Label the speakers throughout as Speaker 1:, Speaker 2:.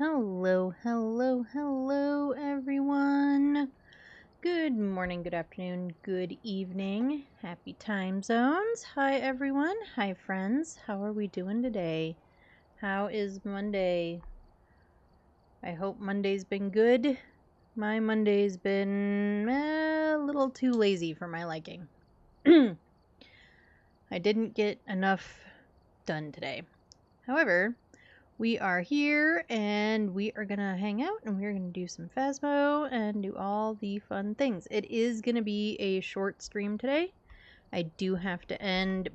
Speaker 1: Hello, hello, hello, everyone. Good morning, good afternoon, good evening. Happy time zones. Hi, everyone. Hi, friends. How are we doing today? How is Monday? I hope Monday's been good. My Monday's been a little too lazy for my liking. I didn't get enough done today. However, we are here and we are gonna hang out and we're gonna do some Phasmo and do all the fun things. It is gonna be a short stream today. I do have to end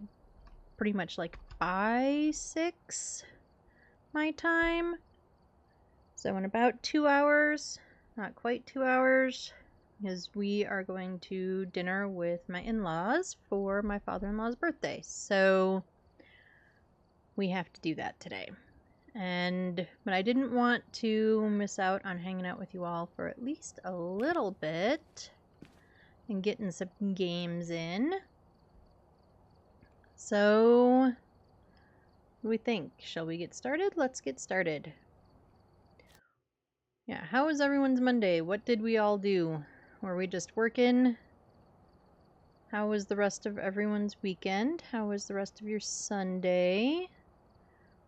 Speaker 1: pretty much like by 6 my time. So in about 2 hours, not quite 2 hours, because we are going to dinner with my in-laws for my father-in-law's birthday. So we have to do that today. But I didn't want to miss out on hanging out with you all for at least a little bit and getting some games in. So, what do we think? Shall we get started? Let's get started. Yeah, how was everyone's Monday? What did we all do? Were we just working? How was the rest of everyone's weekend? How was the rest of your Sunday?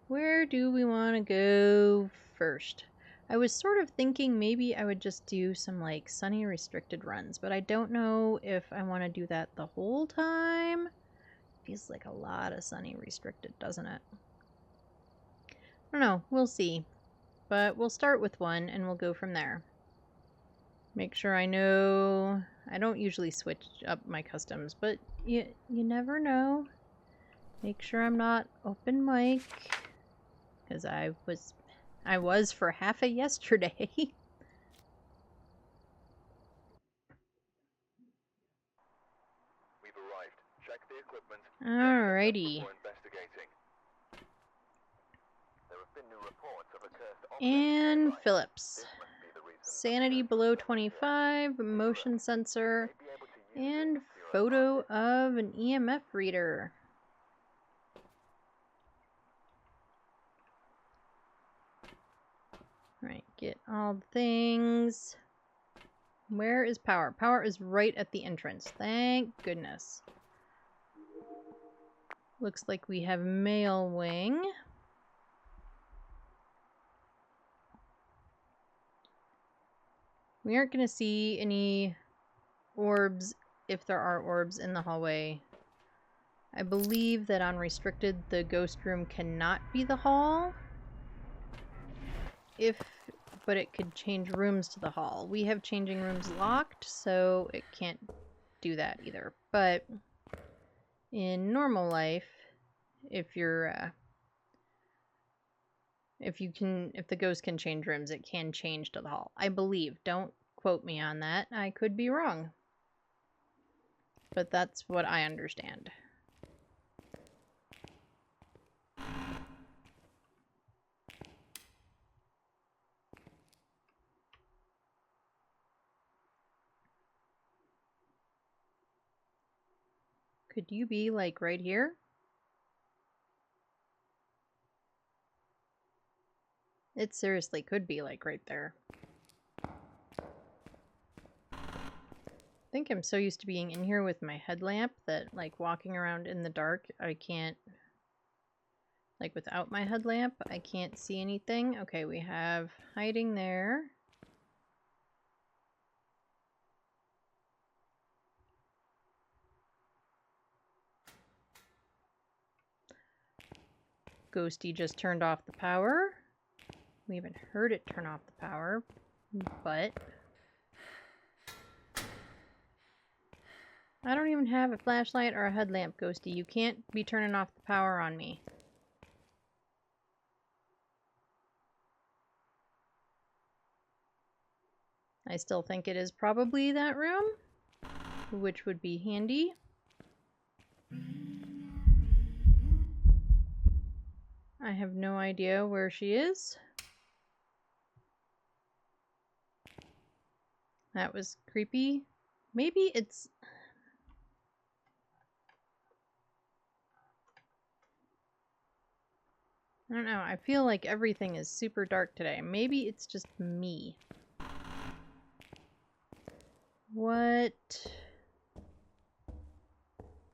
Speaker 1: Where do we want to go first? I was sort of thinking maybe I would just do some like sunny restricted runs, but I don't know if I want to do that the whole time. Feels like a lot of sunny restricted, doesn't it? I don't know. We'll see. But we'll start with one and we'll go from there. Make sure I know. I don't usually switch up my customs, but you never know. Make sure I'm not open mic. Because I was for half a yesterday.
Speaker 2: We've arrived. Check the equipment.
Speaker 1: Alrighty.
Speaker 2: Before investigating. There have been new reports of a cursed object.
Speaker 1: And
Speaker 2: Right.
Speaker 1: Phillips.
Speaker 2: This must be the reason.
Speaker 1: Sanity below 25, motion sensor, and photo of an EMF reader. Alright, get all the things. Where is power? Power is right at the entrance. Thank goodness. Looks like we have mail wing. We aren't going to see any orbs, if there are orbs in the hallway. I believe that on restricted, the ghost room cannot be the hall. But it could change rooms to the hall. We have changing rooms locked, so it can't do that either. But in normal life, if the ghost can change rooms, it can change to the hall. I believe. Don't quote me on that. I could be wrong. But that's what I understand. Could you be like right here? It seriously could be like right there. I think I'm so used to being in here with my headlamp that like walking around in the dark, I can't, like without my headlamp, I can't see anything. Okay, we have hiding there. Ghosty just turned off the power. We haven't heard it turn off the power, but I don't even have a flashlight or a headlamp, Ghosty. You can't be turning off the power on me. I still think it is probably that room, which would be handy. I have no idea where she is. That was creepy. Maybe it's... I don't know. I feel like everything is super dark today. Maybe it's just me. What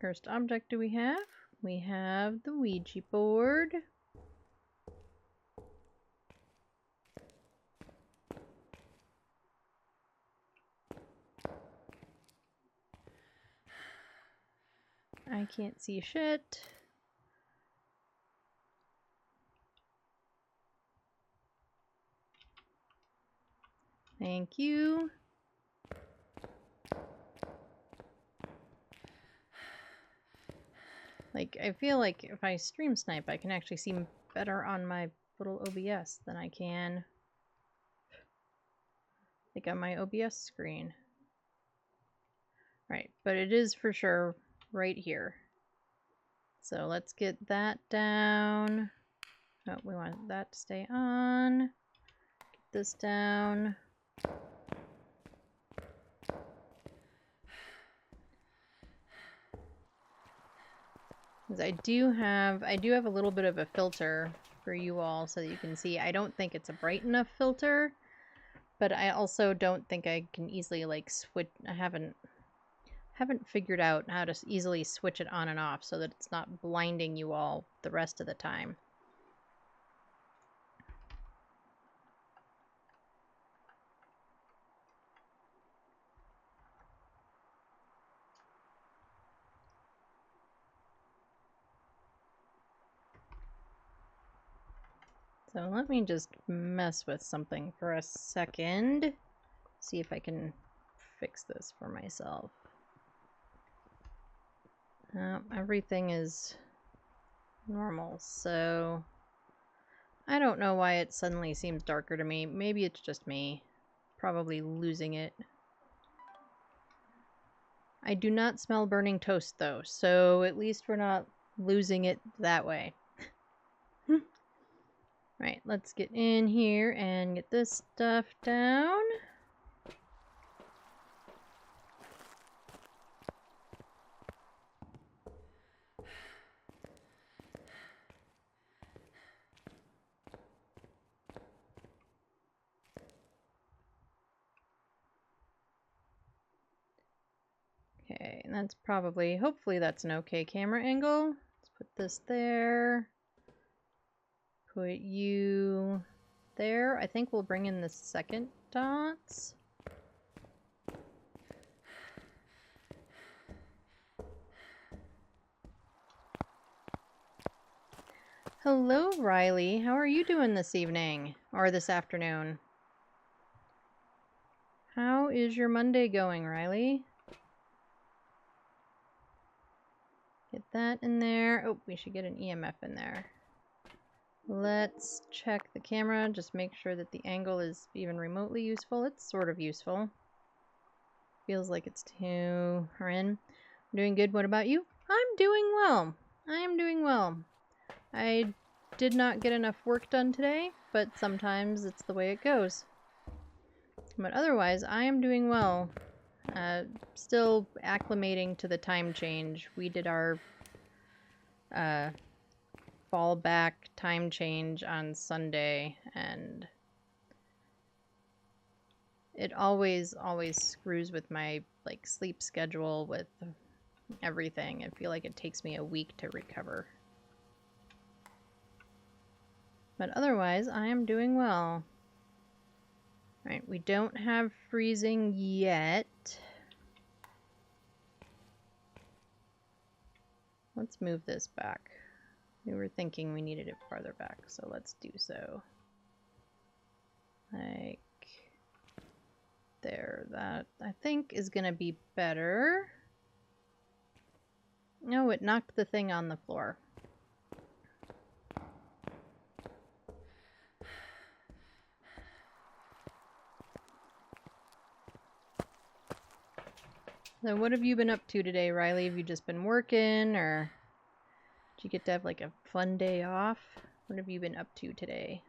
Speaker 1: cursed object do we have? We have the Ouija board. I can't see shit. Thank you. Like, I feel like if I stream snipe, I can actually see better on my little OBS than I can, like, on my OBS screen. Right, but it is for sure right here. So let's get that down. Oh, we want that to stay on. Get this down. Because I do have a little bit of a filter for you all so that you can see. I don't think it's a bright enough filter, but I also don't think I can easily like switch. I haven't figured out how to easily switch it on and off so that it's not blinding you all the rest of the time. So let me just mess with something for a second. See if I can fix this for myself. Everything is normal, so I don't know why it suddenly seems darker to me. Maybe it's just me. Probably losing it. I do not smell burning toast though, so at least we're not losing it that way. Right, let's get in here and get this stuff down. Okay, and that's probably, hopefully that's an okay camera angle. Let's put this there. Put you there. I think we'll bring in the second dots. Hello, Riley. How are you doing this evening? Or this afternoon? How is your Monday going, Riley? Get that in there. Oh, we should get an EMF in there. Let's check the camera. Just make sure that the angle is even remotely useful. It's sort of useful. Feels like it's too... We're in. I'm doing good. What about you? I'm doing well. I am doing well. I did not get enough work done today, but sometimes it's the way it goes. But otherwise, I am doing well. Still acclimating to the time change. We did our fallback time change on Sunday, and it always screws with my like sleep schedule, with everything. I feel like it takes me a week to recover. But otherwise, I am doing well. Right, we don't have freezing yet. Let's move this back. We were thinking we needed it farther back, so let's do so. Like there, that I think is gonna be better. No, it knocked the thing on the floor. So what have you been up to today, Riley? Have you just been working, or did you get to have like a fun day off? What have you been up to today?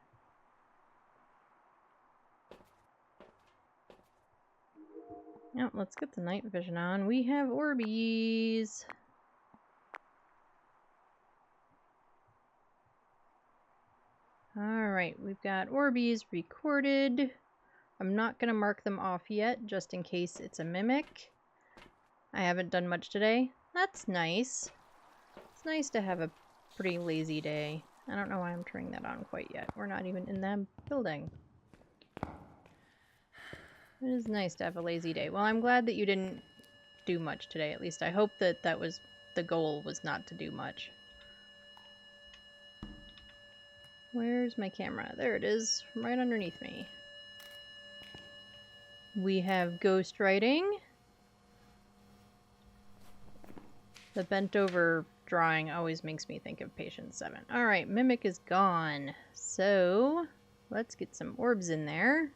Speaker 1: Now, let's get the night vision on. We have Orbeez. Alright, we've got Orbeez recorded. I'm not going to mark them off yet, just in case it's a mimic. I haven't done much today. That's nice. It's nice to have a pretty lazy day. I don't know why I'm turning that on quite yet. We're not even in that building. It is nice to have a lazy day. Well, I'm glad that you didn't do much today. At least I hope that that was the goal, was not to do much. Where's my camera? There it is, right underneath me. We have ghost writing. The bent over drawing always makes me think of Patient 7. Alright, Mimic is gone. So, let's get some orbs in there.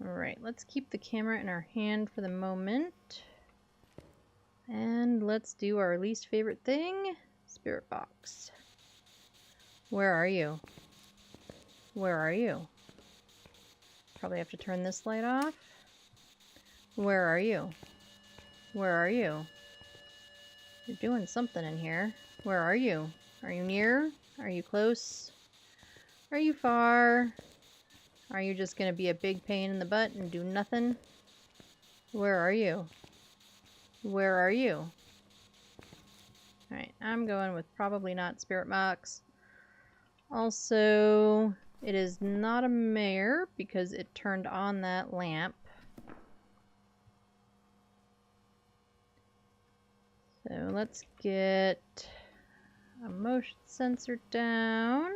Speaker 1: Alright, let's keep the camera in our hand for the moment. And let's do our least favorite thing, Spirit Box. Where are you? Where are you? Probably have to turn this light off. Where are you? Where are you? You're doing something in here. Where are you? Are you near? Are you close? Are you far? Are you just gonna be a big pain in the butt and do nothing? Where are you? Where are you? Alright, I'm going with probably not Spirit Box. Also, it is not a mare because it turned on that lamp. So let's get a motion sensor down.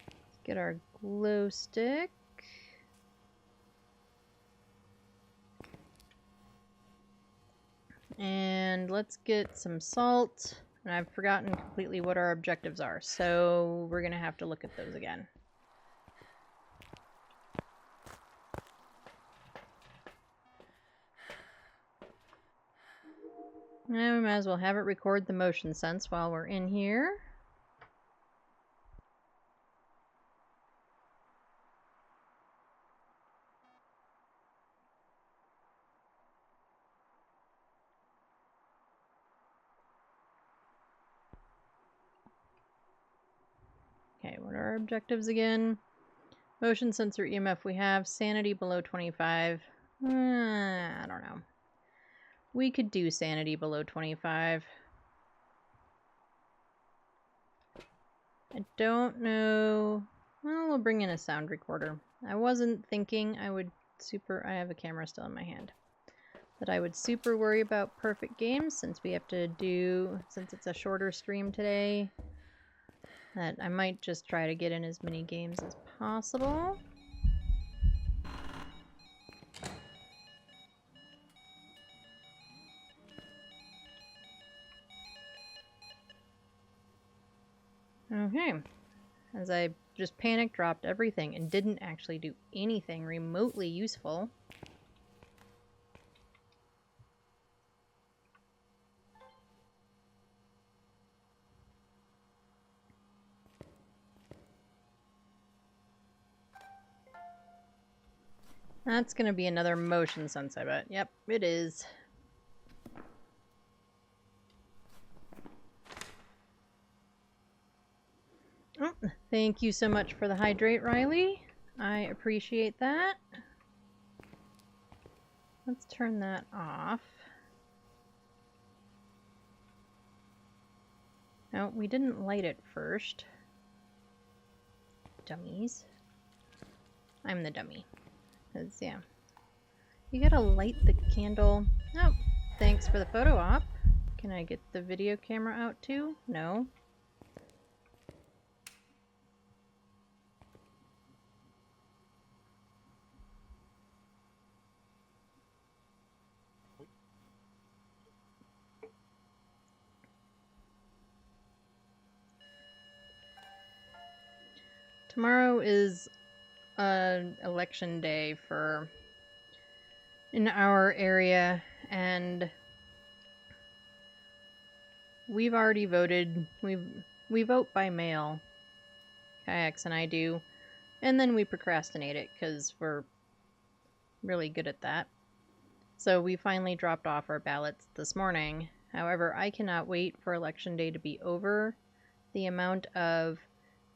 Speaker 1: Let's get our glow stick. And let's get some salt. And I've forgotten completely what our objectives are, so we're gonna have to look at those again. Now we might as well have it record the motion sense while we're in here. Okay, what are our objectives again? Motion sensor EMF we have. Sanity below 25. I don't know. We could do sanity below 25. I don't know. Well, we'll bring in a sound recorder. I wasn't thinking I would I have a camera still in my hand. That I would super worry about perfect games since we have to do, since it's a shorter stream today. That I might just try to get in as many games as possible. Okay, as I just panic dropped everything and didn't actually do anything remotely useful. That's gonna be another motion sense, I bet. Yep, it is. Oh, thank you so much for the hydrate, Riley. I appreciate that. Let's turn that off. No, we didn't light it first. Dummies. I'm the dummy. Because, yeah. You gotta light the candle. Oh, thanks for the photo op. Can I get the video camera out too? No. Tomorrow is election day for in our area, and we've already voted. We vote by mail. Kayaks and I do, and then we procrastinate it because we're really good at that. So we finally dropped off our ballots this morning However, I cannot wait for Election Day to be over. The amount of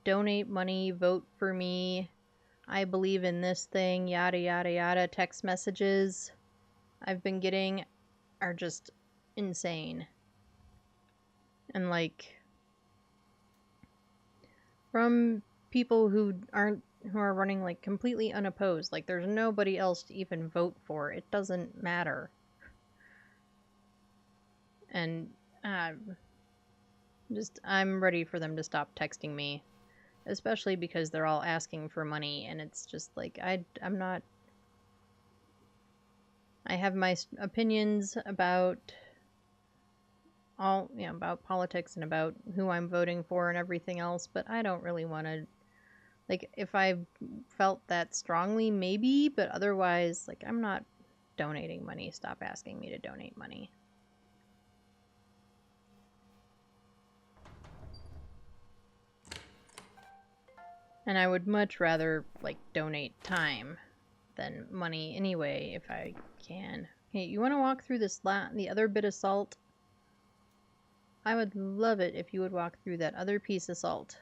Speaker 1: donate money, vote for me, I believe in this thing, yada yada yada text messages I've been getting are just insane. And like from people who are running like completely unopposed, like there's nobody else to even vote for. It doesn't matter. And I'm ready for them to stop texting me, especially because they're all asking for money, and it's just like I'm not. I have my opinions about about politics and about who I'm voting for and everything else, but I don't really want to. Like, if I felt that strongly, maybe, but otherwise, like, I'm not donating money. Stop asking me to donate money. And I would much rather, like, donate time than money anyway, if I can. Hey, you want to walk through the other bit of salt? I would love it if you would walk through that other piece of salt.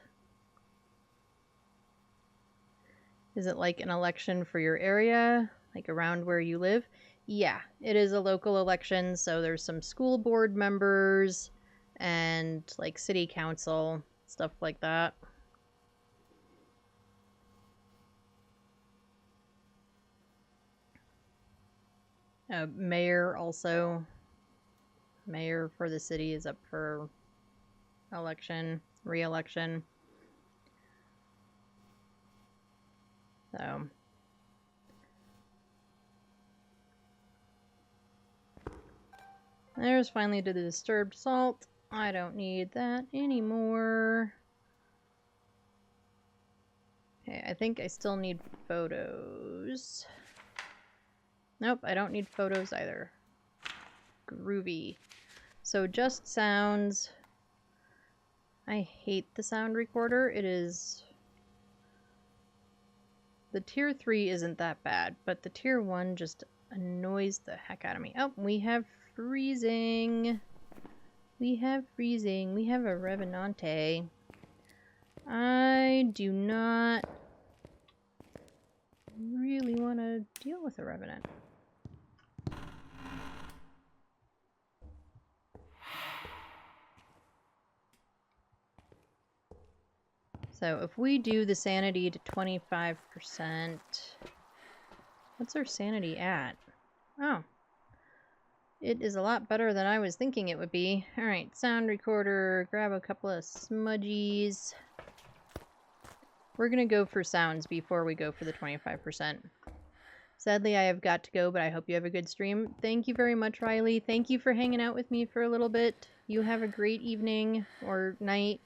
Speaker 1: Is it like an election for your area, like around where you live? Yeah, it is a local election, so there's some school board members and like city council, stuff like that. Mayor also. Mayor for the city is up for re-election. So there's finally the disturbed salt. I don't need that anymore. Okay, I think I still need photos. Nope, I don't need photos either. Groovy. So just sounds. I hate the sound recorder. It is... The tier 3 isn't that bad, but the tier 1 just annoys the heck out of me. Oh, we have freezing. We have freezing. We have a Revenante. I do not really want to deal with a Revenant. So if we do the sanity to 25%, what's our sanity at? Oh, it is a lot better than I was thinking it would be. Alright, sound recorder, grab a couple of smudgies. We're going to go for sounds before we go for the 25%. Sadly, I have got to go, but I hope you have a good stream. Thank you very much, Riley. Thank you for hanging out with me for a little bit. You have a great evening or night.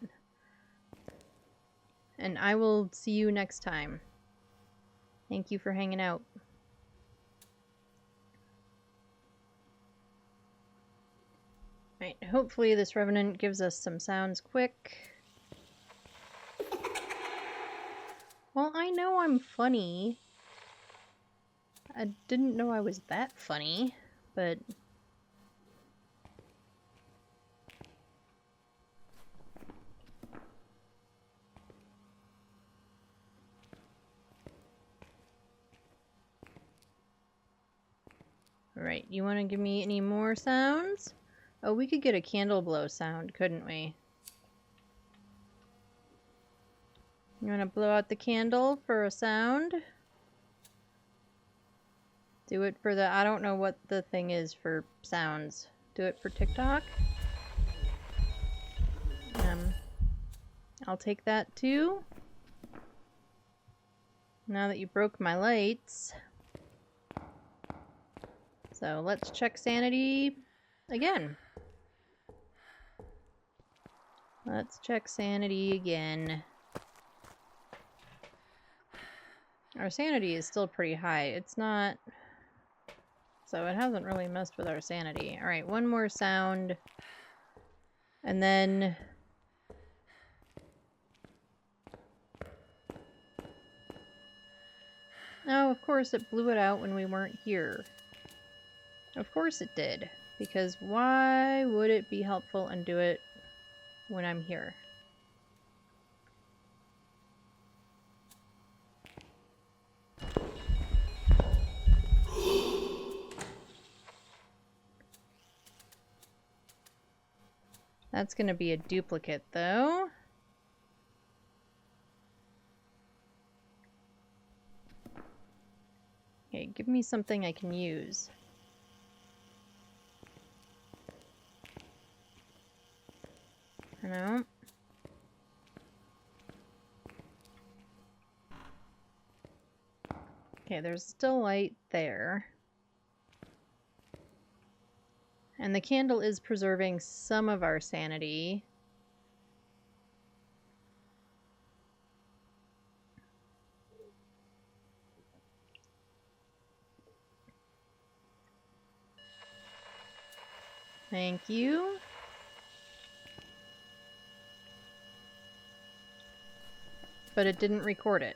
Speaker 1: And I will see you next time. Thank you for hanging out. Alright, hopefully this Revenant gives us some sounds quick. Well, I know I'm funny. I didn't know I was that funny, but... Alright, you want to give me any more sounds? Oh, we could get a candle blow sound, couldn't we? You want to blow out the candle for a sound? Do it for the... I don't know what the thing is for sounds. Do it for TikTok? I'll take that too. Now that you broke my lights. So let's check sanity again. Let's check sanity again. Our sanity is still pretty high. It's not... So it hasn't really messed with our sanity. Alright, one more sound. And then... Oh, of course it blew it out when we weren't here. Of course it did. Because why would it be helpful and do it when I'm here? That's going to be a duplicate, though. Okay, give me something I can use. No. Okay, there's still light there. And the candle is preserving some of our sanity. Thank you. But it didn't record it.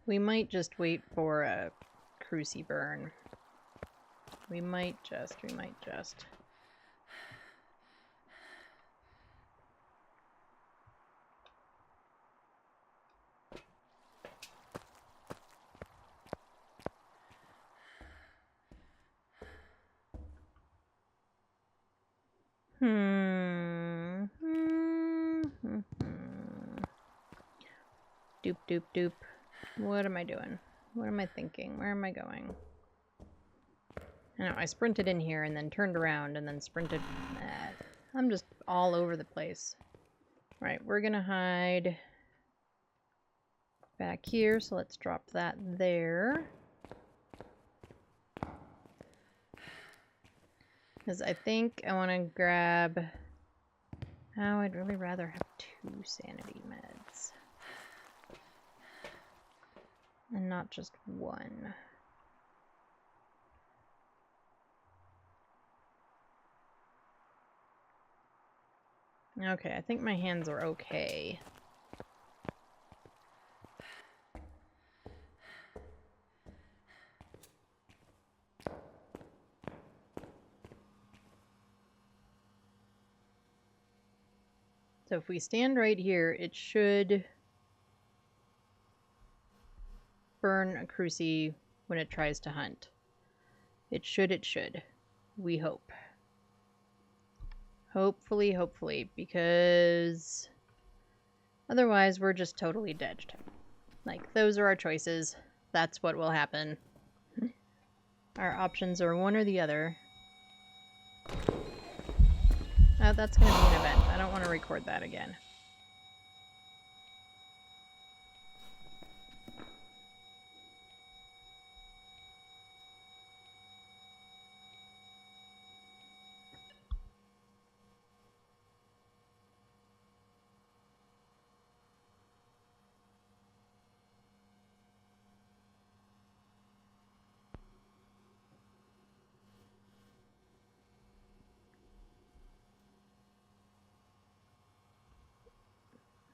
Speaker 1: We might just wait for a cruci burn. We might just. Doop, doop, doop. What am I doing? What am I thinking? Where am I going? I know, I sprinted in here and then turned around and then sprinted. I'm just all over the place. Right, we're gonna hide back here, so let's drop that there. Because I think I want to grab... Oh, I'd really rather have 2 sanity meds. And not just 1. Okay, I think my hands are okay. So if we stand right here, it should burn a cruci when it tries to hunt. It should. We hope. Hopefully, because otherwise we're just totally dead. Like, those are our choices. That's what will happen. Our options are one or the other. Oh, that's going to be an event. I don't want to record that again.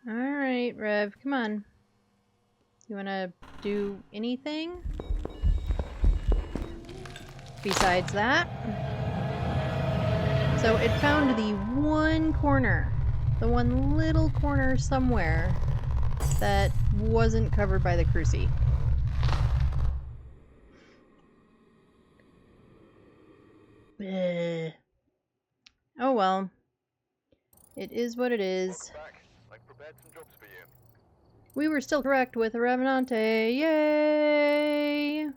Speaker 1: Alright, Rev, come on. You wanna do anything besides that? So it found the one corner, the one little corner somewhere that wasn't covered by the cruci. Oh well. It is what it is.
Speaker 2: I've prepared some jobs for you.
Speaker 1: We were still correct with Revenante. Yay!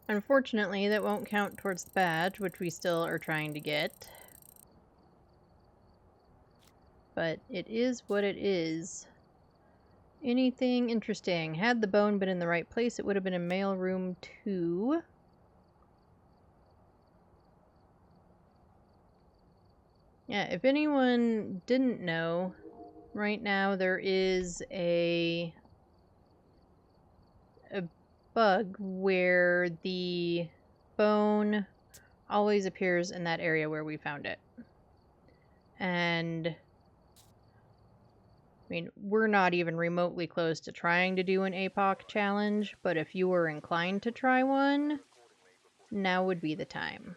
Speaker 1: Unfortunately, that won't count towards the badge, which we still are trying to get. But it is what it is. Anything interesting? Had the bone been in the right place, it would have been in mailroom 2. Yeah, if anyone didn't know, right now there is a bug where the bone always appears in that area where we found it. And I mean, we're not even remotely close to trying to do an APOC challenge, but if you were inclined to try one, now would be the time.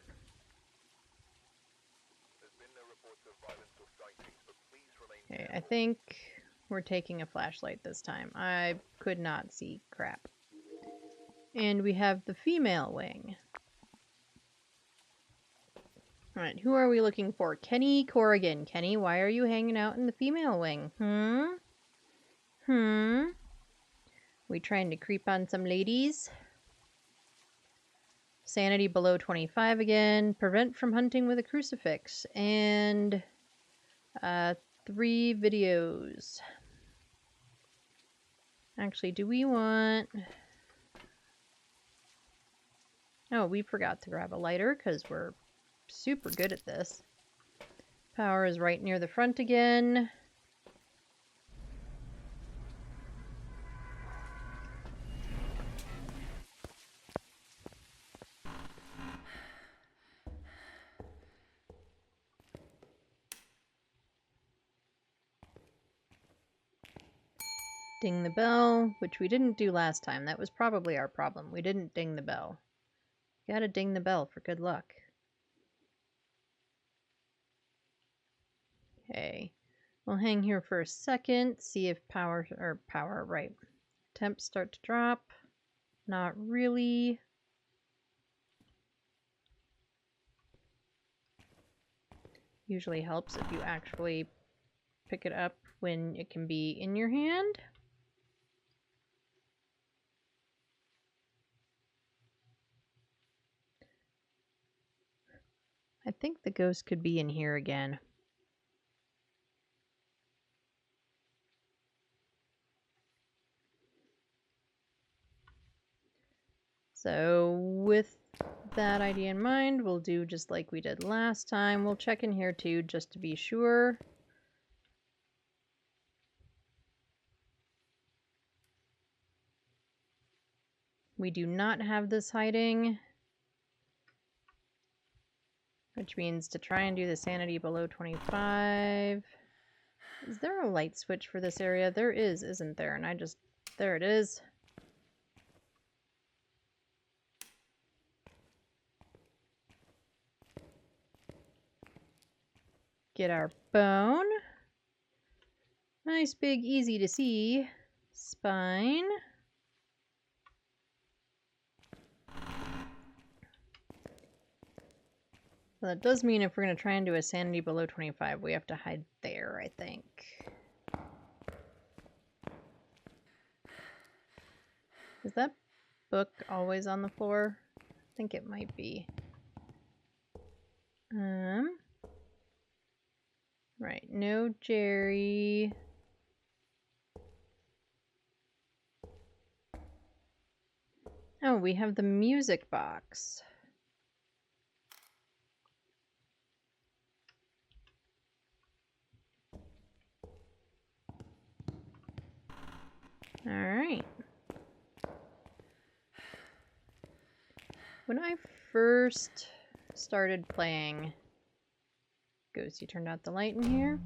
Speaker 1: Okay, I think we're taking a flashlight this time. I could not see crap. And we have the female wing. Alright, who are we looking for? Kenny Corrigan. Kenny, why are you hanging out in the female wing? We trying to creep on some ladies? Sanity below 25 again. Prevent from hunting with a crucifix. And 3 videos. Actually, do we want... Oh, we forgot to grab a lighter because we're super good at this. Power is right near the front again. Ding the bell, which we didn't do last time. That was probably our problem. We didn't ding the bell. You gotta ding the bell for good luck. Okay. We'll hang here for a second, see if power, right. Temps start to drop. Not really. Usually helps if you actually pick it up when it can be in your hand. I think the ghost could be in here again. So with that idea in mind, we'll do just like we did last time. We'll check in here too, just to be sure. We do not have this hiding, which means to try and do the sanity below 25. Is there a light switch for this area? There is, isn't there? And there it is. Get our bone. Nice, big, easy to see spine. So that does mean if we're going to try and do a sanity below 25, we have to hide there, I think. Is that book always on the floor? I think it might be. Right, no Jerry. Oh, we have the music box. All right. When I first started playing Ghost, you turned out the light in here.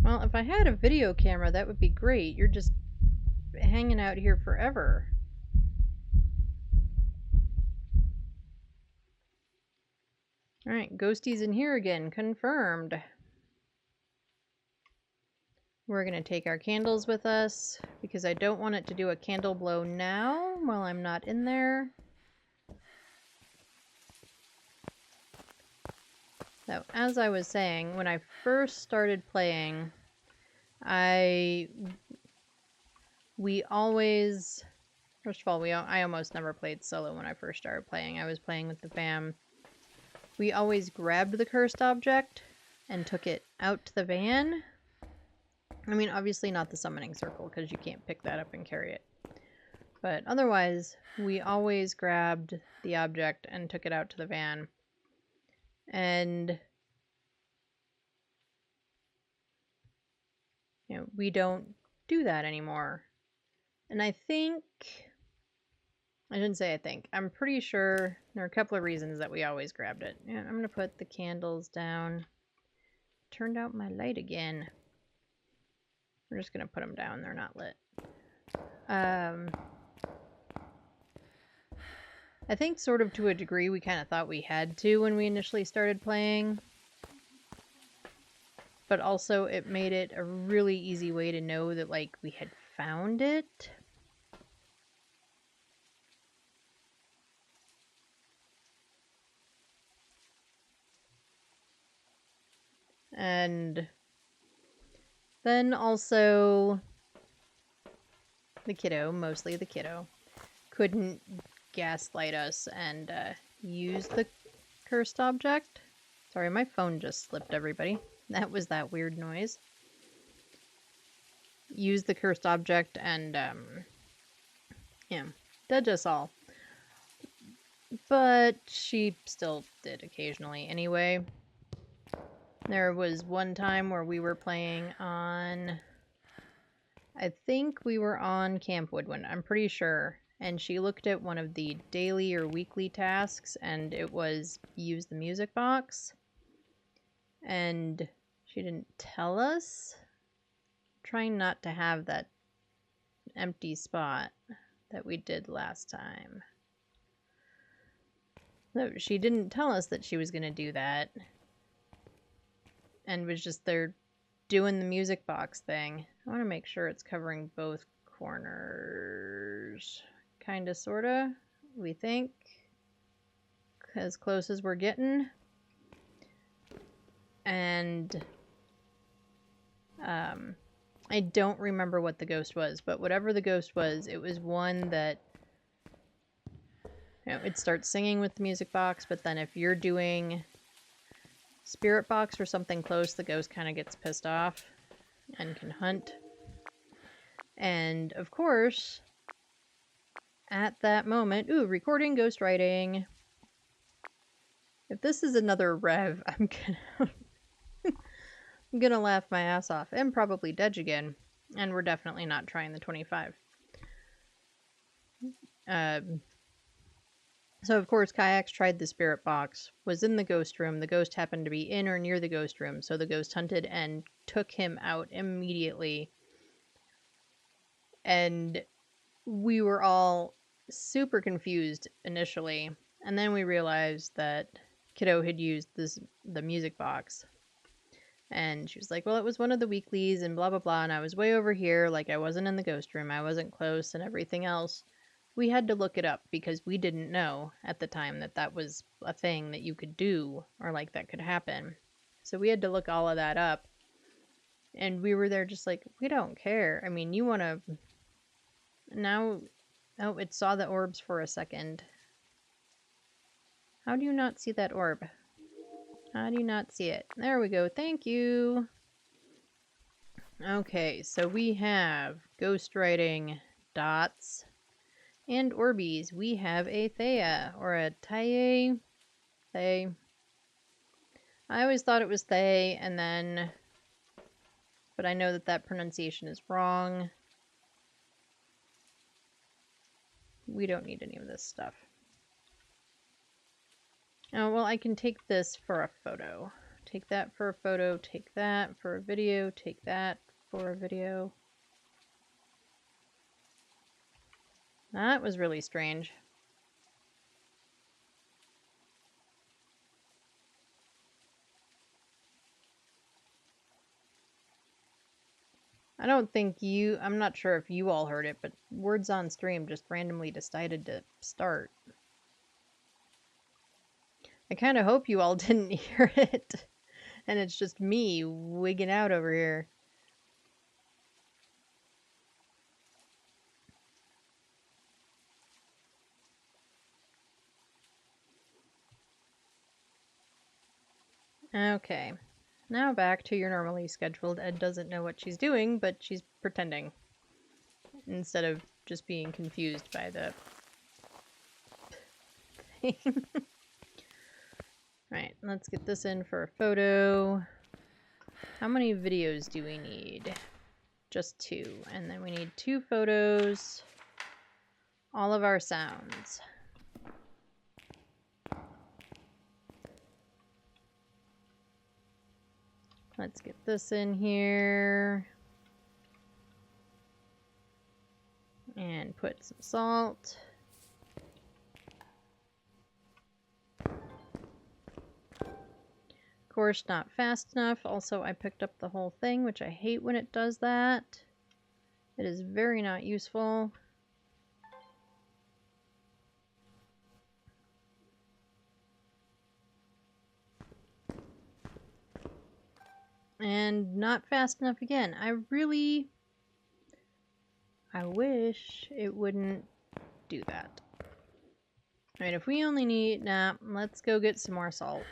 Speaker 1: Well, if I had a video camera, that would be great. You're just hanging out here forever. Alright, Ghosty's in here again. Confirmed. We're going to take our candles with us because I don't want it to do a candle blow now while I'm not in there. So, as I was saying, when I first started playing, we always, first of all, I almost never played solo when I first started playing. I was playing with the fam. We always grabbed the cursed object and took it out to the van. I mean, obviously not the summoning circle because you can't pick that up and carry it. But otherwise, we always grabbed the object and took it out to the van. And we don't do that anymore. And I think, I shouldn't say I think, I'm pretty sure there are a couple of reasons that we always grabbed it. Yeah, I'm going to put the candles down. Turned out my light again. We're just going to put them down. They're not lit. I think sort of to a degree we kind of thought we had to when we initially started playing. But also it made it a really easy way to know that, like, we had found it. And then also the kiddo, mostly the kiddo, couldn't gaslight us and use the cursed object. Sorry, my phone just slipped, everybody. That was that weird noise. Use the cursed object and, yeah, did us all. But she still did occasionally anyway. There was one time where we were playing on, I think we were on Camp Woodwind, I'm pretty sure. And she looked at one of the daily or weekly tasks, and it was use the music box. And she didn't tell us. Trying not to have that empty spot that we did last time. No, she didn't tell us that she was going to do that. And was just there doing the music box thing. I want to make sure it's covering both corners. Kinda, sorta, we think. As close as we're getting. And I don't remember what the ghost was, but whatever the ghost was, it was one that, you know, it starts singing with the music box, but then if you're doing spirit box or something close, the ghost kind of gets pissed off and can hunt. And of course, at that moment, ooh, recording ghost writing. If this is another rev, I'm gonna laugh my ass off and probably Dedge again. And we're definitely not trying the 25. So of course Kayaks tried the spirit box, was in the ghost room. The ghost happened to be in or near the ghost room, so the ghost hunted and took him out immediately. And we were all super confused initially, and then we realized that Kiddo had used the music box. And she was like, well, it was one of the weeklies and blah, blah, blah. And I was way over here. Like, I wasn't in the ghost room. I wasn't close and everything else. We had to look it up because we didn't know at the time that that was a thing that you could do or like that could happen. So we had to look all of that up. And we were there just like, we don't care. I mean, you want to... Now... Oh, it saw the orbs for a second. How do you not see that orb? How do you not see it? There we go. Thank you. Okay, so we have ghostwriting dots and orbies. We have a Thea or a Taye. Thay. I always thought it was Thay, and then, but I know that that pronunciation is wrong. We don't need any of this stuff. Oh, well, I can take this for a photo. Take that for a photo, take that for a video, take that for a video. That was really strange. I don't think you, I'm not sure if you all heard it, but Words on Stream just randomly decided to start. I kind of hope you all didn't hear it, and it's just me wigging out over here. Okay, now back to your normally scheduled. Ed doesn't know what she's doing, but she's pretending. Instead of just being confused by the thing. Right, let's get this in for a photo. How many videos do we need? just 2. And then we need 2 photos. All of our sounds. Let's get this in here. And put some salt. Of course, not fast enough. Also, I picked up the whole thing, which I hate when it does that. It is very not useful. And not fast enough again. I wish it wouldn't do that. Alright, if we only need... Nah, let's go get some more salt.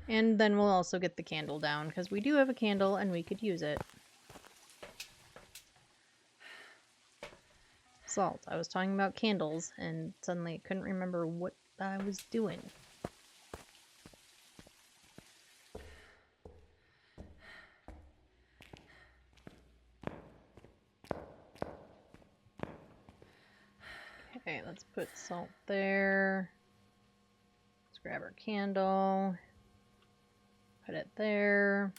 Speaker 1: And then we'll also get the candle down, because we do have a candle and we could use it. Salt. I was talking about candles, and suddenly I couldn't remember what I was doing. Okay, let's put salt there. Let's grab our candle. Put it there.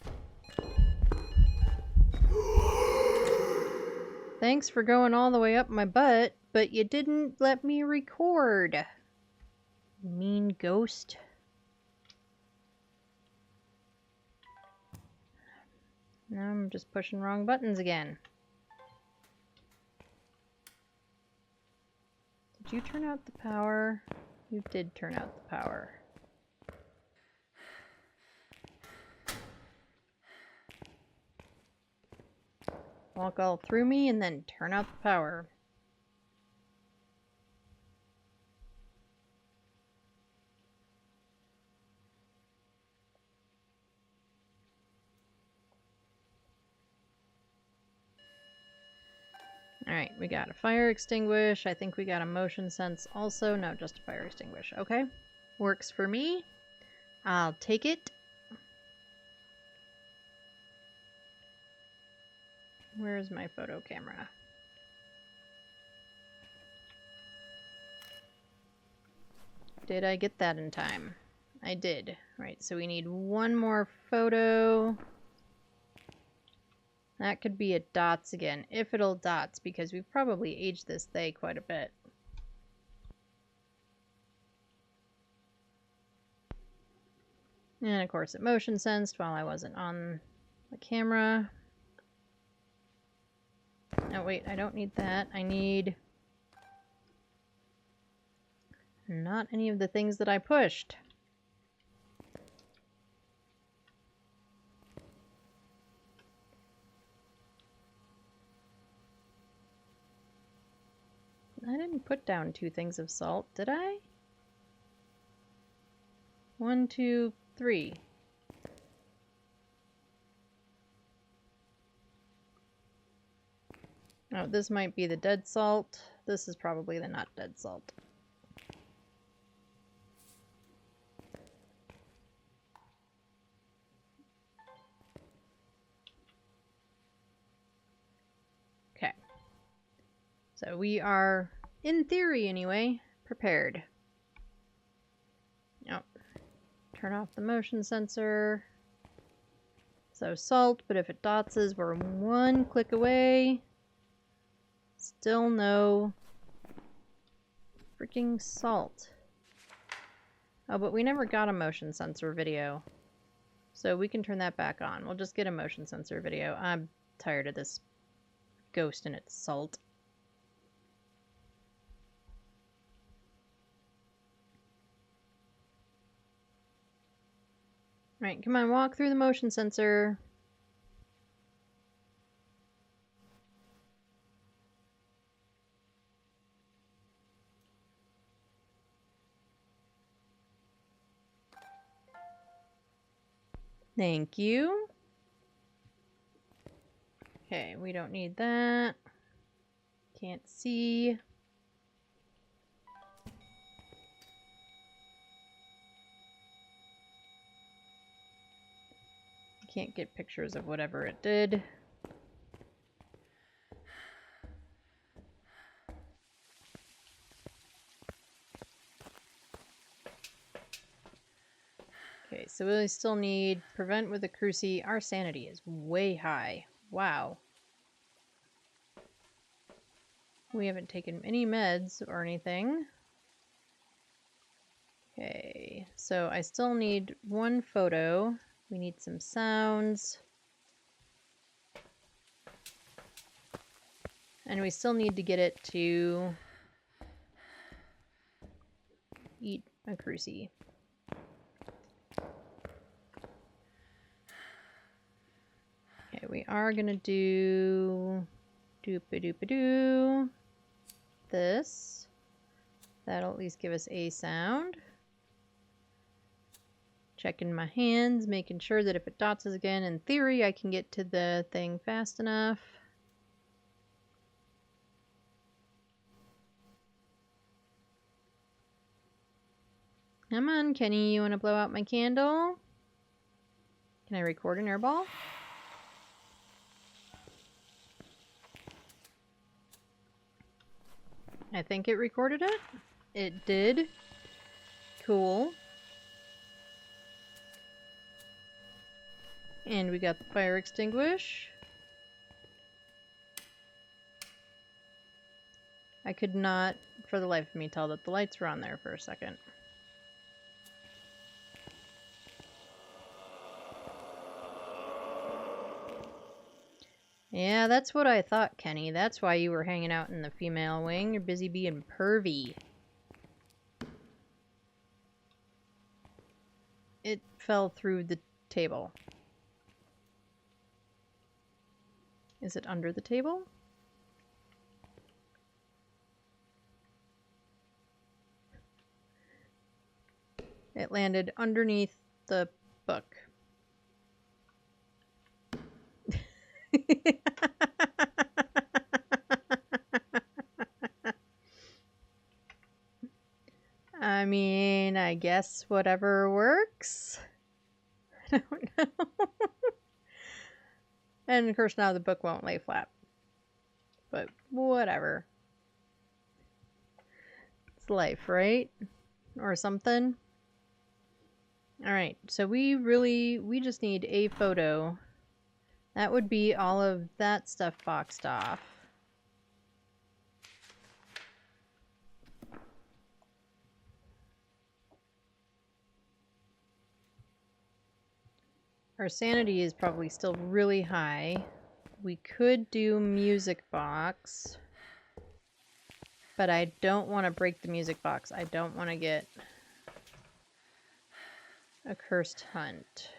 Speaker 1: Thanks for going all the way up my butt, but you didn't let me record. Mean ghost. Now I'm just pushing wrong buttons again. Did you turn out the power? You did turn out the power. Walk all through me and then turn out the power. Alright, we got a fire extinguish. I think we got a motion sense also. No, just a fire extinguish. Okay. Works for me. I'll take it. Where's my photo camera? Did I get that in time? I did. Right, so we need one more photo. That could be a dots again, if it'll dots, because we've probably aged this they quite a bit. And of course it motion sensed while I wasn't on the camera. Oh wait, I don't need that. I need not any of the things that I pushed. I didn't put down 2 things of salt, did I? 1, 2, 3. Oh, this might be the dead salt. This is probably the not dead salt. Okay. So we are, in theory anyway, prepared. Oh. Turn off the motion sensor. So salt, but if it dotses, we're 1 click away. Still no freaking salt. Oh, but we never got a motion sensor video. So we can turn that back on. We'll just get a motion sensor video. I'm tired of this ghost and its salt. Right, come on, walk through the motion sensor. Thank you. Okay, we don't need that. Can't see. Can't get pictures of whatever it did. Okay, so we still need prevent with the cruci. Our sanity is way high. Wow. We haven't taken any meds or anything. Okay, so I still need one photo. We need some sounds. And we still need to get it to eat a cruci. Okay, we are gonna do doop-a-doop-a-doo this. That'll at least give us a sound. Checking my hands, making sure that if it dots us again, in theory, I can get to the thing fast enough. Come on, Kenny, you want to blow out my candle? Can I record an airball? I think it recorded it. It did. Cool. And we got the fire extinguish. I could not, for the life of me, tell that the lights were on there for a second. Yeah, that's what I thought, Kenny. That's why you were hanging out in the female wing. You're busy being pervy. It fell through the table. Is it under the table? It landed underneath the book. I mean, I guess whatever works. I don't know. And of course now the book won't lay flat. But whatever. It's life, right? Or something. Alright, so we just need a photo. That would be all of that stuff boxed off. Our sanity is probably still really high. We could do music box. But I don't want to break the music box. I don't want to get a cursed hunt.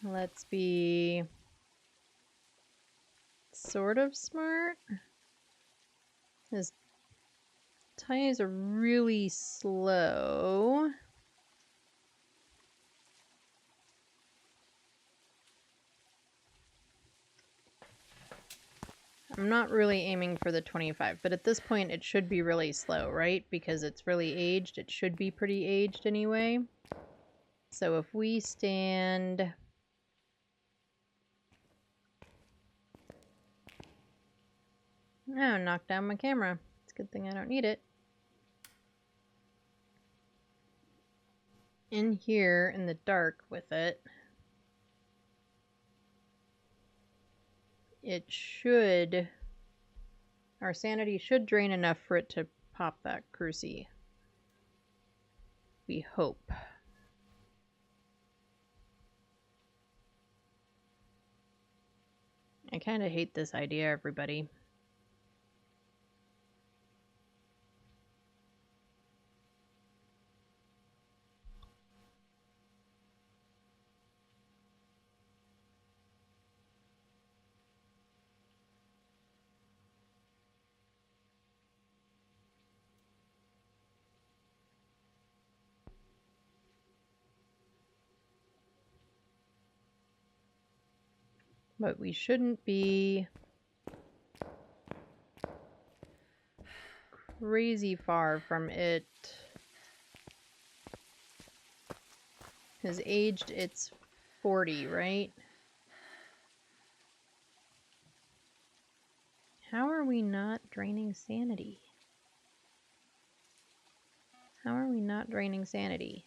Speaker 1: Let's be sort of smart. His ties are really slow. I'm not really aiming for the 25, but at this point it should be really slow, right? Because it's really aged. It should be pretty aged anyway. So if we stand... Oh, knocked down my camera. It's a good thing I don't need it. In here in the dark with it, it should... Our sanity should drain enough for it to pop that cruci. We hope. I kind of hate this idea, everybody. But we shouldn't be crazy far from it. Has aged its 40, right? How are we not draining sanity? How are we not draining sanity?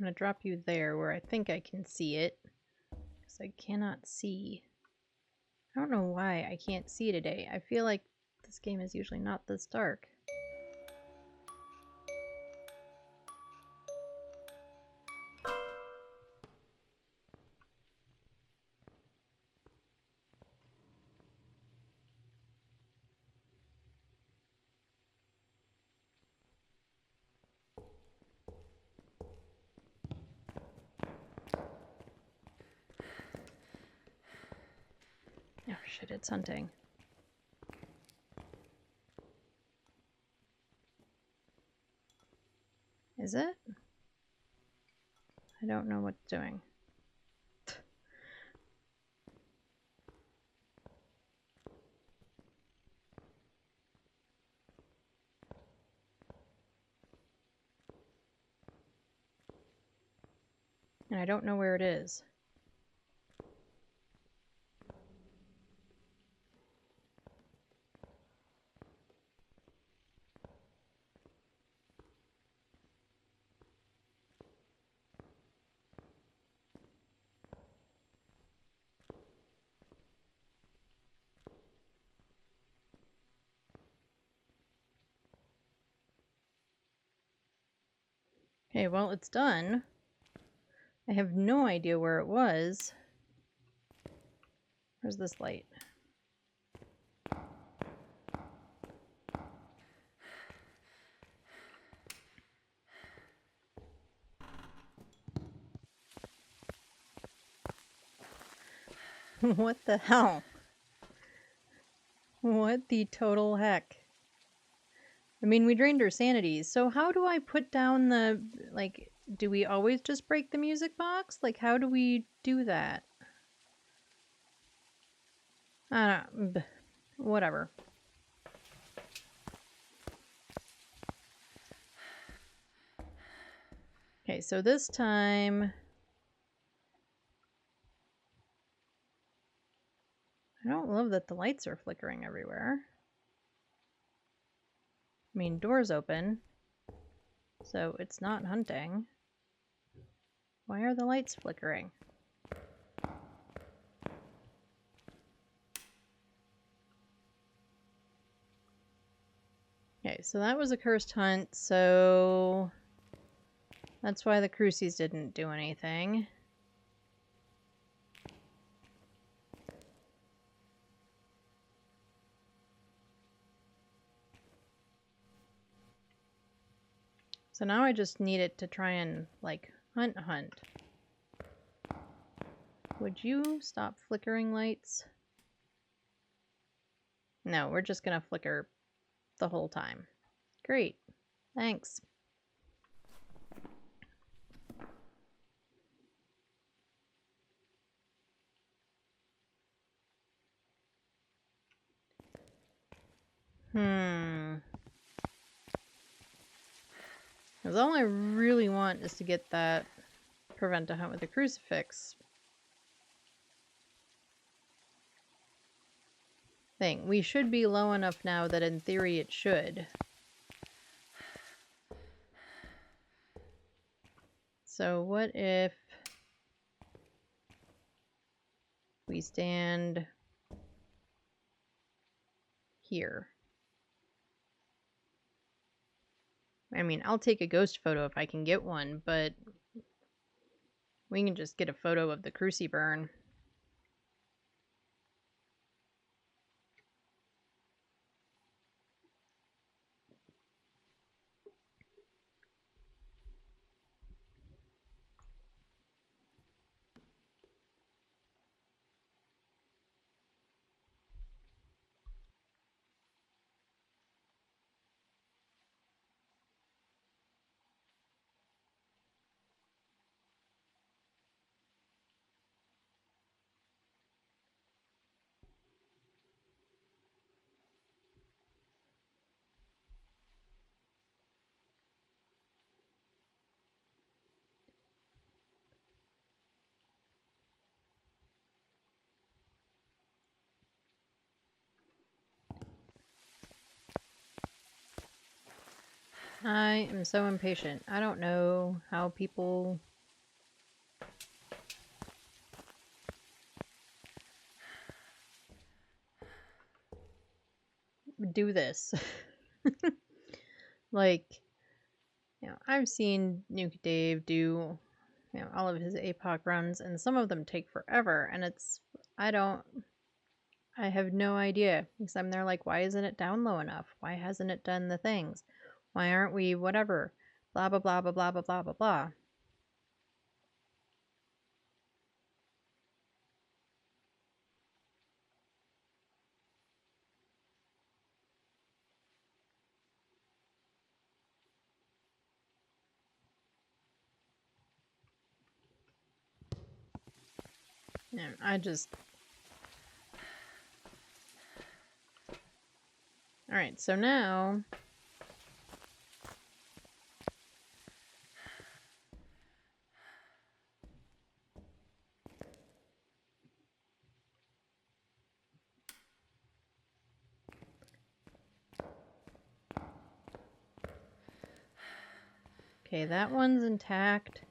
Speaker 1: I'm going to drop you there where I think I can see it. Because I cannot see. I don't know why I can't see today. I feel like this game is usually not this dark. Oh shit, it's hunting. Is it? I don't know what it's doing. And I don't know where it is. Okay, well, it's done. I have no idea where it was. Where's this light? What the hell? What the total heck? I mean, we drained our sanities, so how do I put down the, like, do we always just break the music box? Like, how do we do that? I don't know. Whatever. Okay, so this time... I don't love that the lights are flickering everywhere. I mean, door's open, so it's not hunting. Why are the lights flickering? Okay, so that was a cursed hunt, so that's why the crucies didn't do anything. So now I just need it to try and, like, hunt. Would you stop flickering lights? No, we're just gonna flicker the whole time. Great. Thanks. Because all I really want is to get that prevent a hunt with a crucifix thing. We should be low enough now that in theory it should. So what if we stand here? I mean, I'll take a ghost photo if I can get one, but we can just get a photo of the cruci burn. I am so impatient. I don't know how people do this. Like, I've seen Nuke Dave do, all of his APOC runs, and some of them take forever, and I have no idea. Because I'm there like, why isn't it down low enough? Why hasn't it done the things? Why aren't we whatever? Blah, blah, blah, blah, blah, blah, blah, blah, blah. I just... Alright, so now... Okay, that one's intact.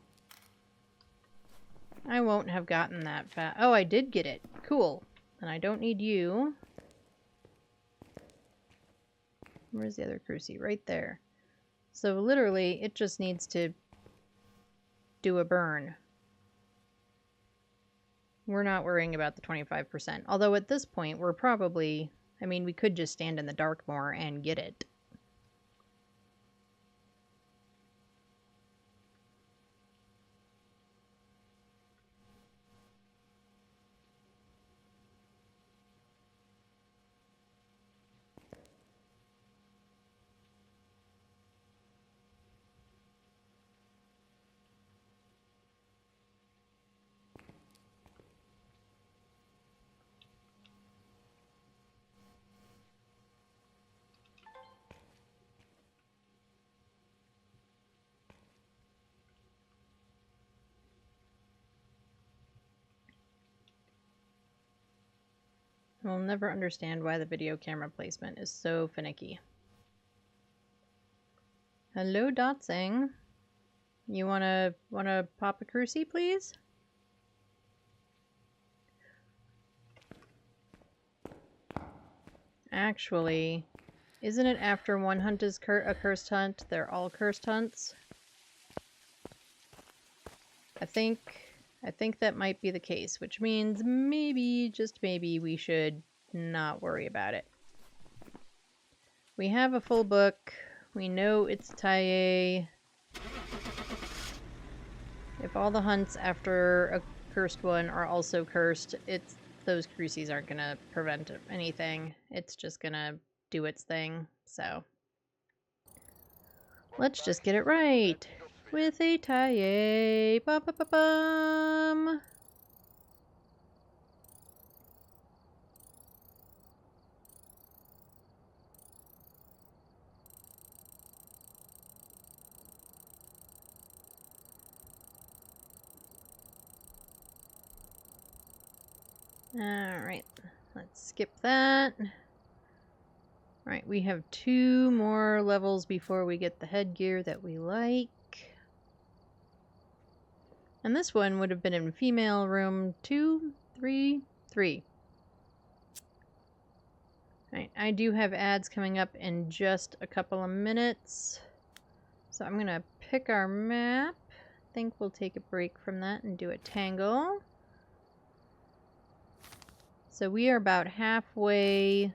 Speaker 1: I won't have gotten that fast. Oh, I did get it. Cool. And I don't need you. Where's the other crucie? Right there. So literally, it just needs to do a burn. We're not worrying about the 25%. Although at this point, we're probably... I mean, we could just stand in the dark more and get it. We'll never understand why the video camera placement is so finicky. Hello, Dotsing. You wanna pop a crucie, please? Actually, isn't it after one hunt is a cursed hunt, they're all cursed hunts? I think that might be the case, which means maybe, just maybe, we should not worry about it. We have a full book. We know it's Taie. If all the hunts after a cursed one are also cursed, those crucies aren't gonna prevent anything. It's just gonna do its thing, so... Let's just get it right! With a Taie! Ba-ba-ba-bum! Alright, let's skip that. Alright, we have 2 more levels before we get the headgear that we like. And this one would have been in female room 2, 3, 3. Alright, I do have ads coming up in just a couple of minutes. So I'm gonna pick our map. I think we'll take a break from that and do a tangle. So we are about halfway,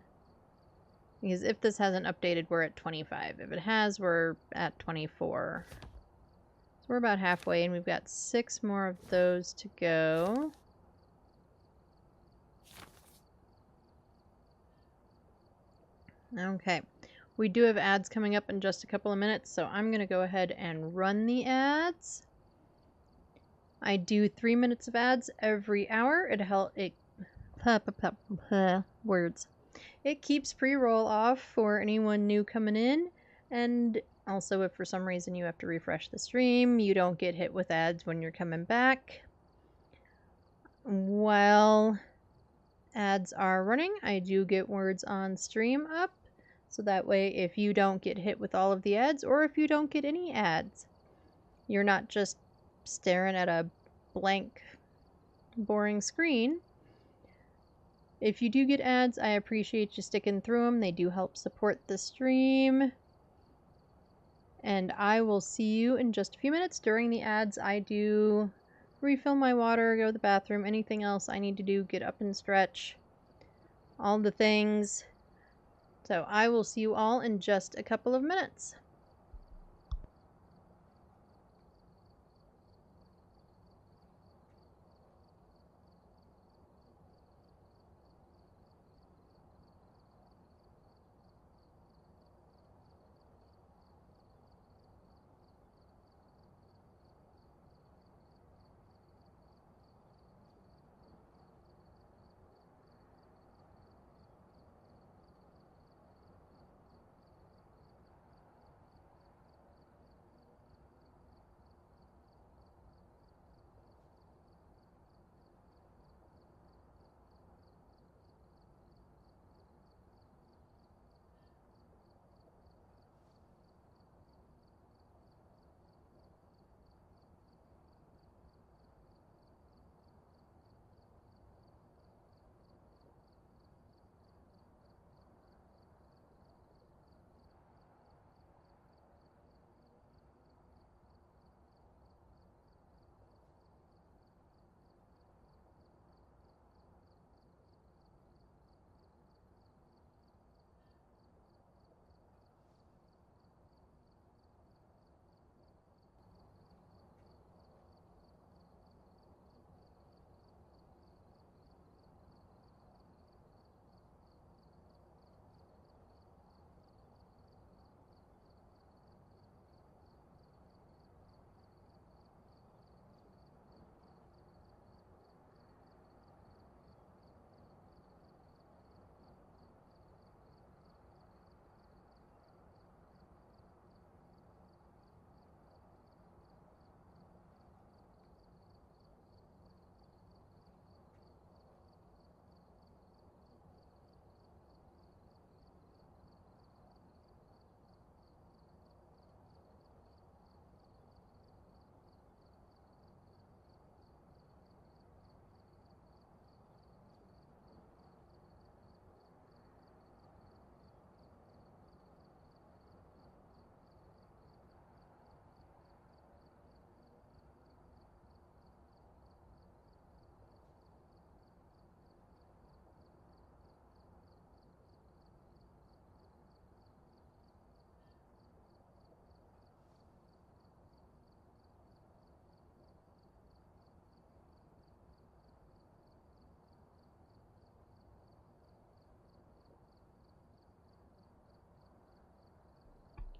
Speaker 1: because if this hasn't updated, we're at 25. If it has, we're at 24. So we're about halfway, and we've got 6 more of those to go. Okay, we do have ads coming up in just a couple of minutes, so I'm going to go ahead and run the ads. I do 3 minutes of ads every hour. Words. It keeps pre-roll off for anyone new coming in, and also if for some reason you have to refresh the stream, you don't get hit with ads when you're coming back. While ads are running, I do get words on stream up, So that way, if you don't get hit with all of the ads, or if you don't get any ads, you're not just staring at a blank, boring screen. If you do get ads, I appreciate you sticking through them. They do help support the stream. And I will see you in just a few minutes. During the ads, I do refill my water, go to the bathroom, anything else I need to do, get up and stretch, all the things. So I will see you all in just a couple of minutes.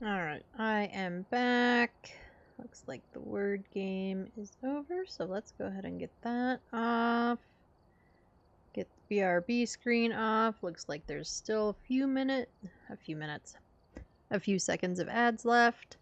Speaker 1: Alright, I am back. Looks like the word game is over, so let's go ahead and get that off. Get the BRB screen off. Looks like there's still a few seconds of ads left.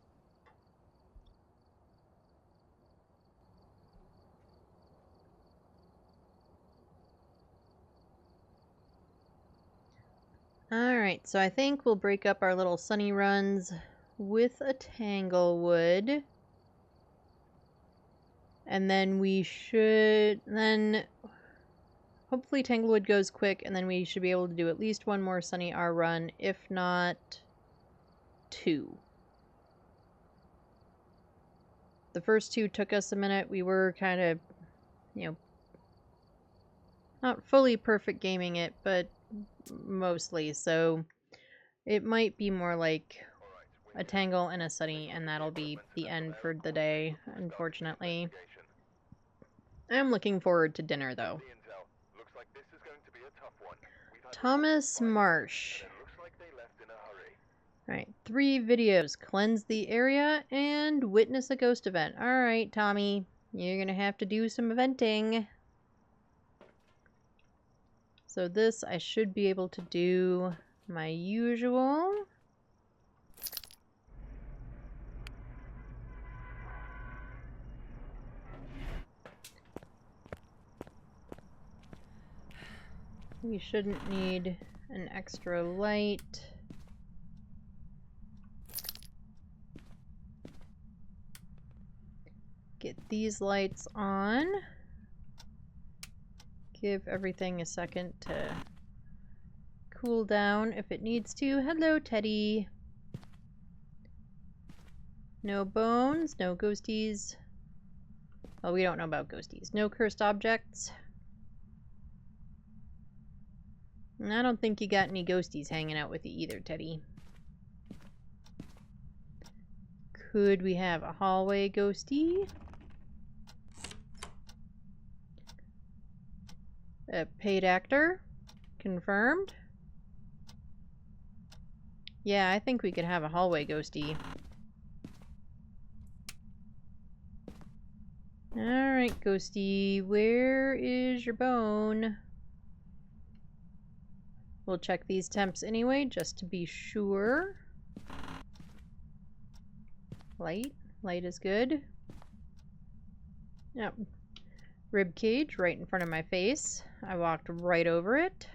Speaker 1: Alright, so I think we'll break up our little sunny runs with a Tanglewood. And then hopefully Tanglewood goes quick, and then we should be able to do at least one more Sunny R run, if not two. The first two took us a minute. We were kind of, not fully perfect gaming it, but mostly, so it might be more like a Tangle and a Sunny, and that'll be the end for the day, unfortunately. I'm looking forward to dinner, though. Thomas Marsh. Alright, 3 videos. Cleanse the area and witness a ghost event. Alright, Tommy. You're gonna have to do some eventing. So this, I should be able to do my usual. We shouldn't need an extra light. these lights on. Give everything a second to cool down if it needs to. Hello, Teddy. No bones, no ghosties. Well, we don't know about ghosties. No cursed objects. And I don't think you got any ghosties hanging out with you either, Teddy. Could we have a hallway ghosty? A paid actor? Confirmed? Yeah, I think we could have a hallway ghosty. Alright, ghosty, where is your bone? We'll check these temps anyway, just to be sure. Light. Light is good. Yep. Rib cage right in front of my face. I walked right over it.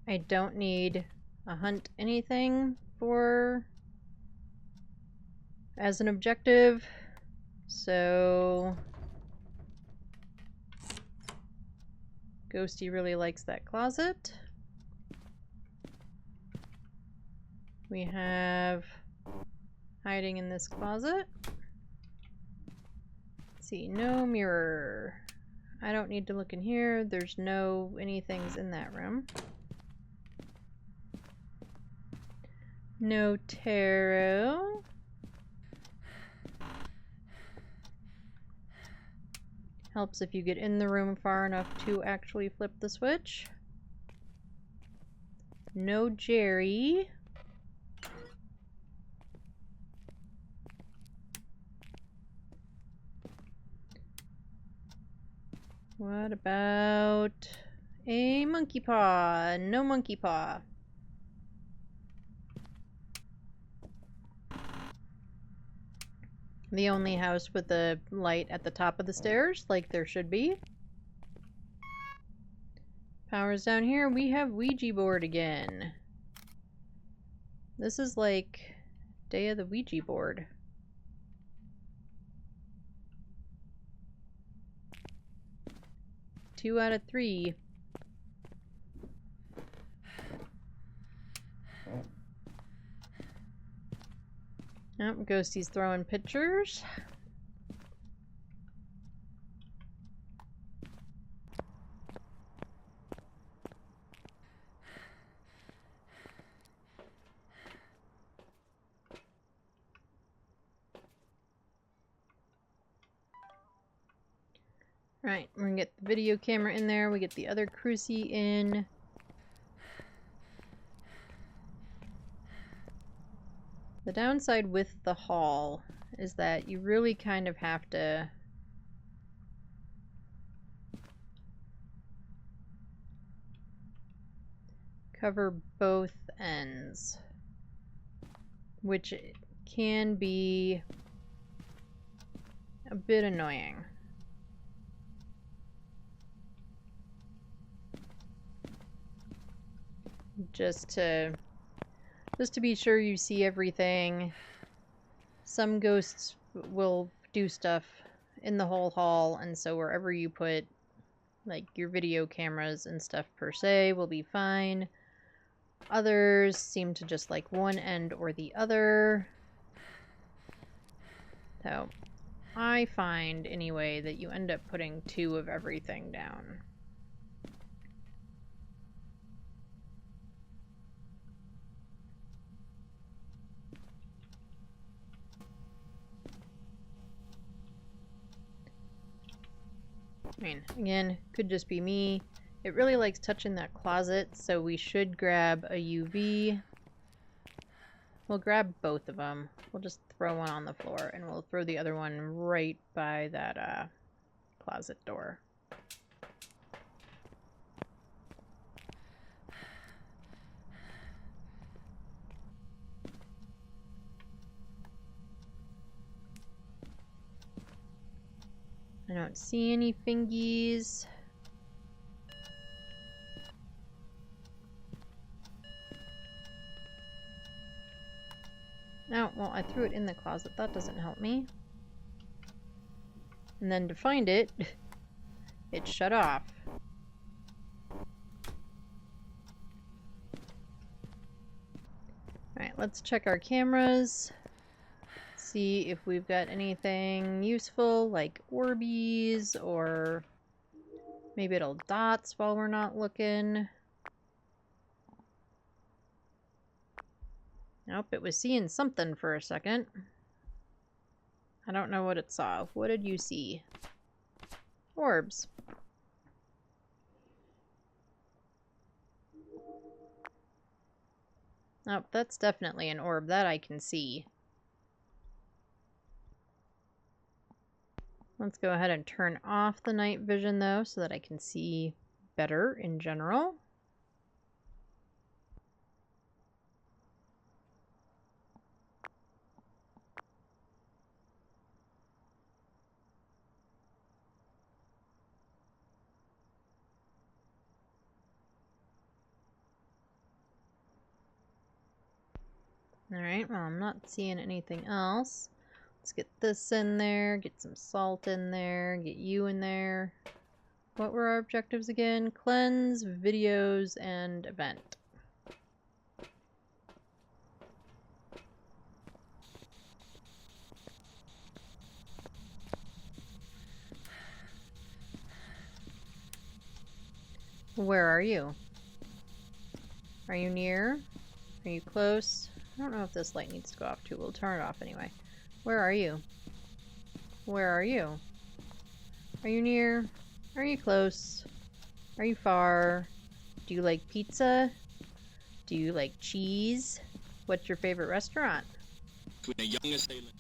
Speaker 1: I don't need a hunt anything for as an objective, so Ghosty really likes that closet. We have hiding in this closet. Let's see, no mirror. I don't need to look in here. There's no anythings in that room. No tarot. Helps if you get in the room far enough to actually flip the switch. No Jerry. What about a monkey paw? No monkey paw. The only house with a light at the top of the stairs, like there should be. Power's down here. We have Ouija board again. This is like day of the Ouija board. Two out of 3. Oh, Ghosty's throwing pictures. Right, we're gonna get the video camera in there. We get the other crucie in. The downside with the hall is that you really kind of have to cover both ends, which can be a bit annoying. Just to be sure you see everything. Some ghosts will do stuff in the whole hall, and so wherever you put like your video cameras and stuff per se will be fine. Others seem to just like one end or the other. So I find anyway that you end up putting 2 of everything down. I mean, again, could just be me. It really likes touching that closet, so we should grab a UV. We'll grab both of them. We'll just throw one on the floor, and we'll throw the other one right by that closet door. I don't see any fingies. Oh, well, I threw it in the closet. That doesn't help me. And then to find it, it shut off. Alright, let's check our cameras. See if we've got anything useful, like Orbeez, or maybe it'll dots while we're not looking. Nope, it was seeing something for a second. I don't know what it saw. What did you see? Orbs. Oh, that's definitely an orb. That I can see. Let's go ahead and turn off the night vision, though, so that I can see better in general. Alright, well, I'm not seeing anything else. Let's get this in there, get some salt in there, get you in there. What were our objectives again? Cleanse, videos, and event. Where are you? Are you near? Are you close? I don't know if this light needs to go off too. We'll turn it off anyway. Where are you? Where are you? Are you near? Are you close? Are you far? Do you like pizza? Do you like cheese? What's your favorite restaurant?
Speaker 3: Between a young assailant.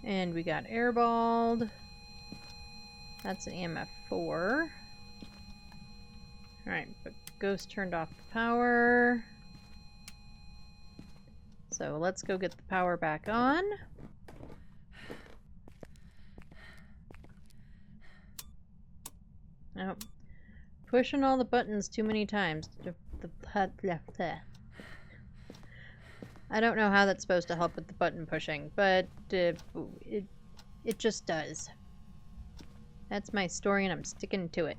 Speaker 1: And we got airballed. That's an EMF 4. Alright, but Ghost turned off the power. So let's go get the power back on. Oh, pushing all the buttons too many times. I don't know how that's supposed to help with the button pushing, but it just does. That's my story and I'm sticking to it.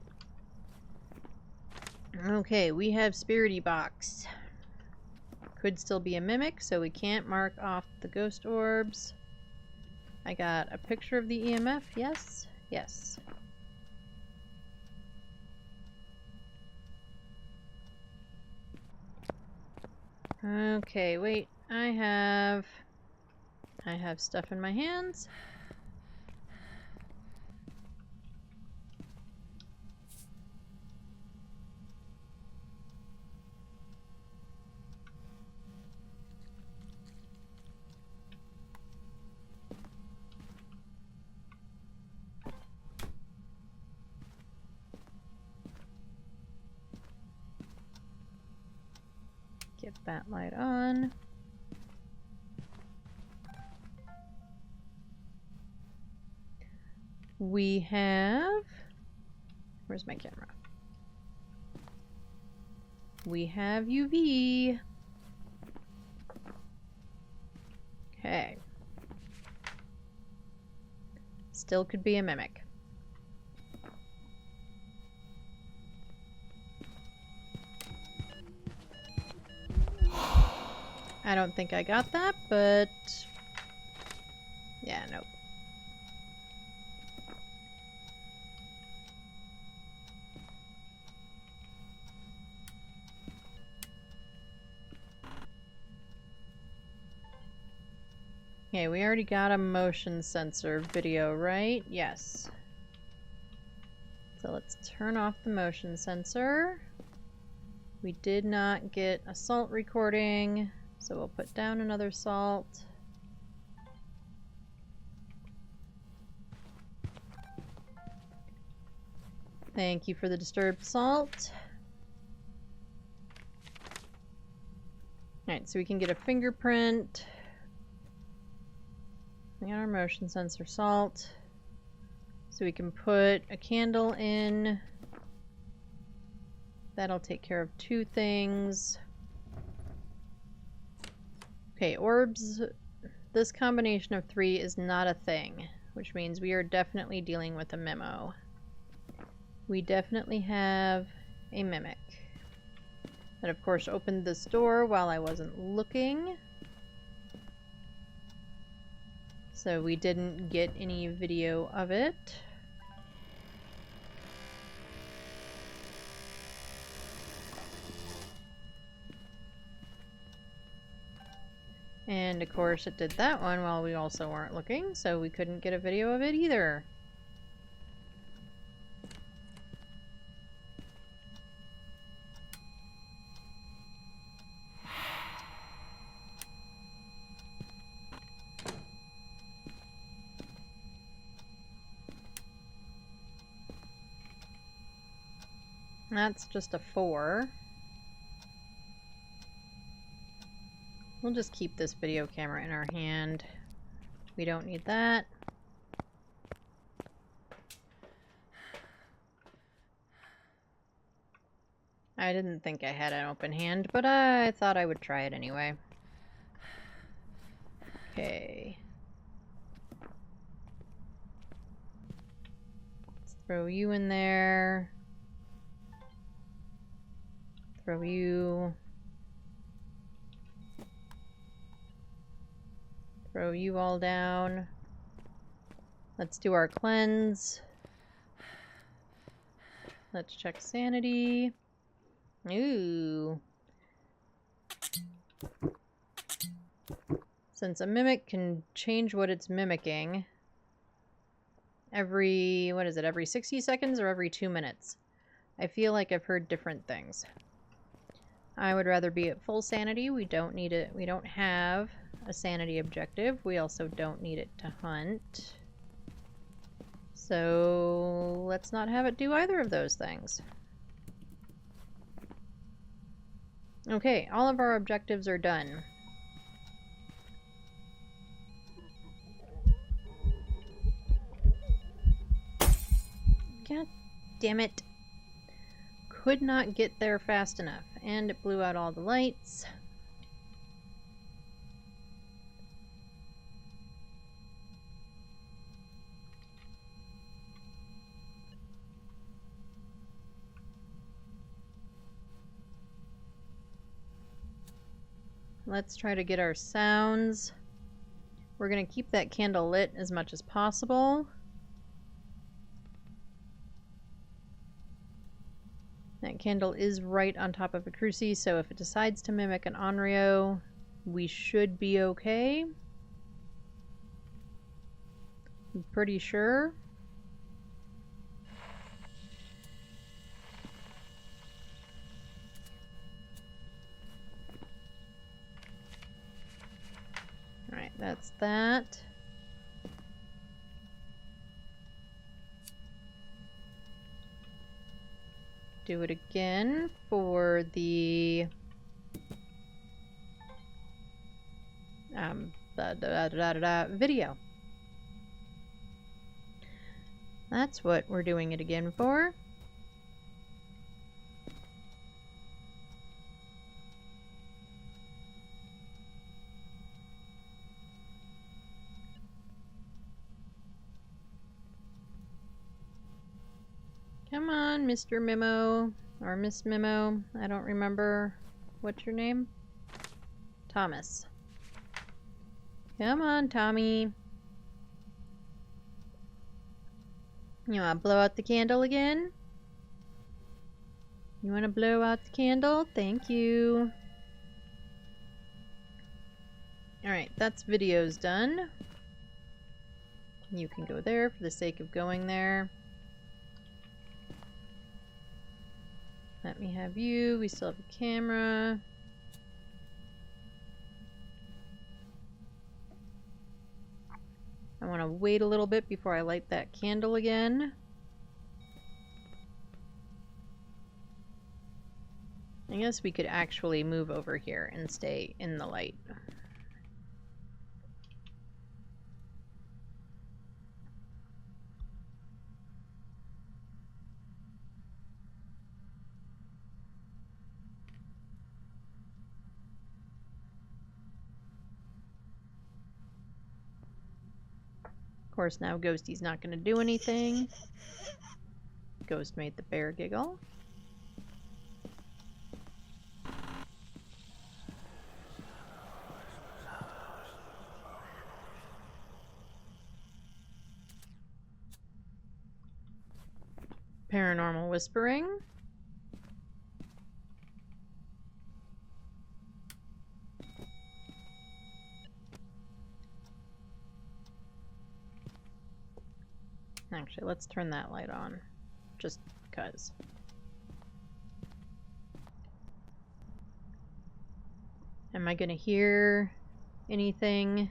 Speaker 1: Okay, we have Spirity Box. Could still be a mimic, so we can't mark off the ghost orbs. I got a picture of the EMF, yes? Yes. Okay, wait. I have stuff in my hands. Get that light on. We have... Where's my camera? We have UV. Okay. Still could be a mimic. I don't think I got that, but... Yeah, nope. Okay, we already got a motion sensor video, right? Yes. So let's turn off the motion sensor. We did not get a salt recording, so we'll put down another salt. Thank you for the disturbed salt. Alright, so we can get a fingerprint. We got our motion sensor salt. So we can put a candle in. That'll take care of 2 things. Okay, orbs. This combination of 3 is not a thing, which means we are definitely dealing with a memo. We definitely have a mimic. That, of course, opened this door while I wasn't looking. So we didn't get any video of it. And of course it did that one while we also weren't looking, so we couldn't get a video of it either. That's just a 4. We'll just keep this video camera in our hand. We don't need that. I didn't think I had an open hand, but I thought I would try it anyway. Okay. Let's throw you in there. Throw you. Throw you all down. Let's do our cleanse. Let's check sanity. Ooh. Since a mimic can change what it's mimicking every, what is it, every 60 seconds or every 2 minutes? I feel like I've heard different things. I would rather be at full sanity. We don't need it. We don't have a sanity objective. We also don't need it to hunt. So let's not have it do either of those things. Okay, all of our objectives are done. God damn it. Could not get there fast enough, and it blew out all the lights. Let's try to get our sounds. We're going to keep that candle lit as much as possible. That candle is right on top of a cruci, so if it decides to mimic an Onryo, we should be okay. I'm pretty sure. Alright, that's that. Do it again for the video. That's what we're doing it again for. Come on, Mr. Memo, or Miss Memo, I don't remember. What's your name? Thomas. Come on, Tommy. You wanna blow out the candle again? You wanna blow out the candle? Thank you. Alright, that's videos done. You can go there for the sake of going there. Let me have you. We still have a camera. I want to wait a little bit before I light that candle again. I guess we could actually move over here and stay in the light. Of course, now Ghosty's not going to do anything. Ghost made the bear giggle. Paranormal whispering. Actually, let's turn that light on, just because. Am I gonna hear anything?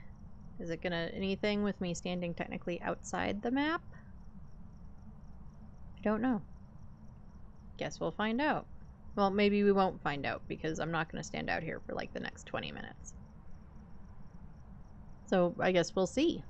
Speaker 1: Is it gonna anything with me standing technically outside the map? I don't know. Guess we'll find out. Well, maybe we won't find out because I'm not gonna stand out here for like the next 20 minutes. So I guess we'll see.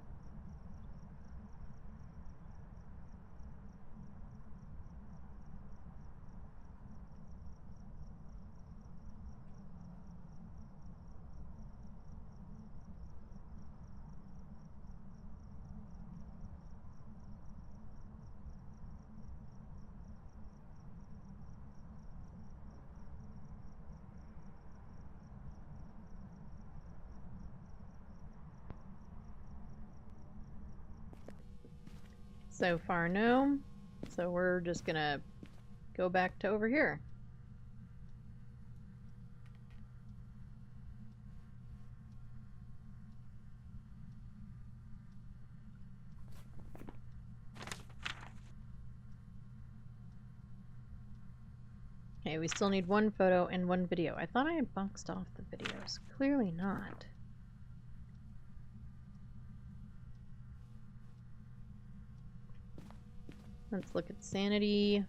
Speaker 1: So far, no. So we're just gonna go back to over here. Okay, we still need one photo and one video. I thought I had boxed off the videos. Clearly not. Let's look at sanity.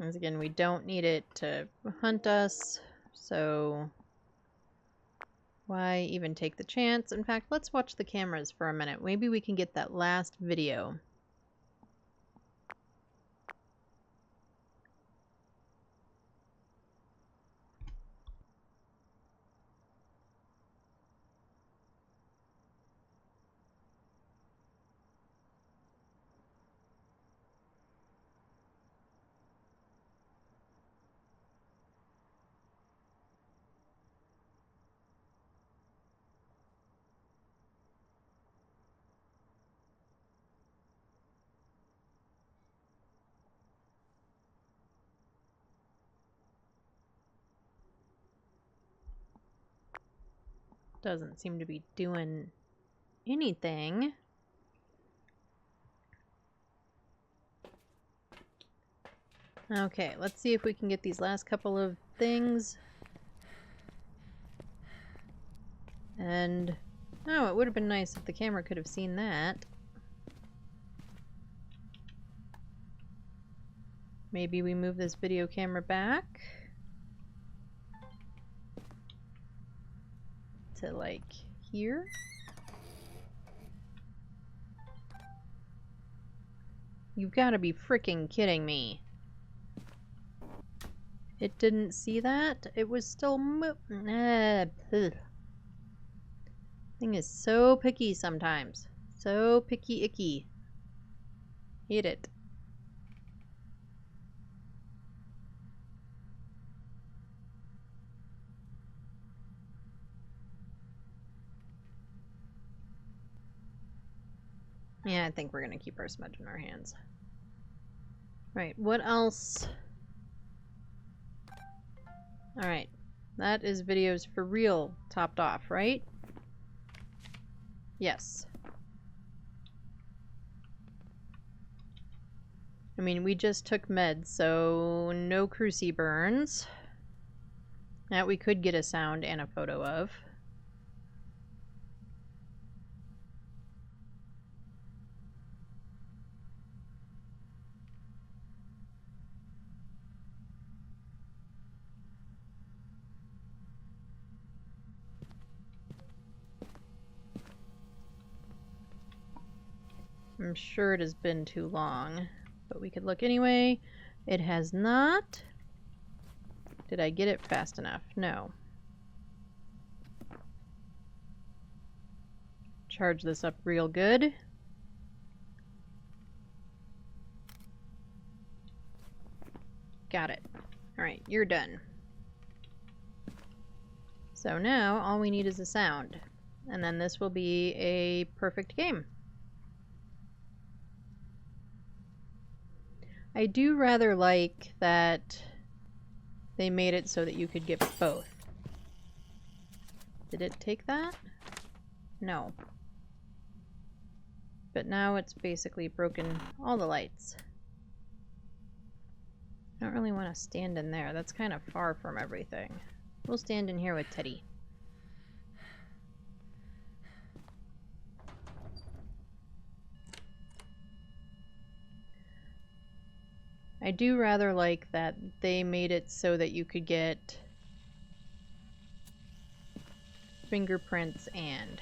Speaker 1: Once again, we don't need it to hunt us, so why even take the chance? In fact, let's watch the cameras for a minute. Maybe we can get that last video. Doesn't seem to be doing anything. Okay, let's see if we can get these last couple of things. And, oh, it would have been nice if the camera could have seen that. Maybe we move this video camera back to like here. You've got to be freaking kidding me. It didn't see that? It was still thing is so picky sometimes. So picky icky. Hate it. Yeah, I think we're gonna keep our smudge in our hands. Right, what else? Alright, that is videos for real topped off, right? Yes. I mean, we just took meds, so no cruci burns. That we could get a sound and a photo of. I'm sure it has been too long, but we could look anyway. It has not. Did I get it fast enough? No. Charge this up real good. Got it. Alright, you're done. So now all we need is a sound. And then this will be a perfect game. I do rather like that they made it so that you could get both. Did it take that? No. But now it's basically broken all the lights. I don't really want to stand in there. That's kind of far from everything. We'll stand in here with Teddy. I do rather like that they made it so that you could get fingerprints and...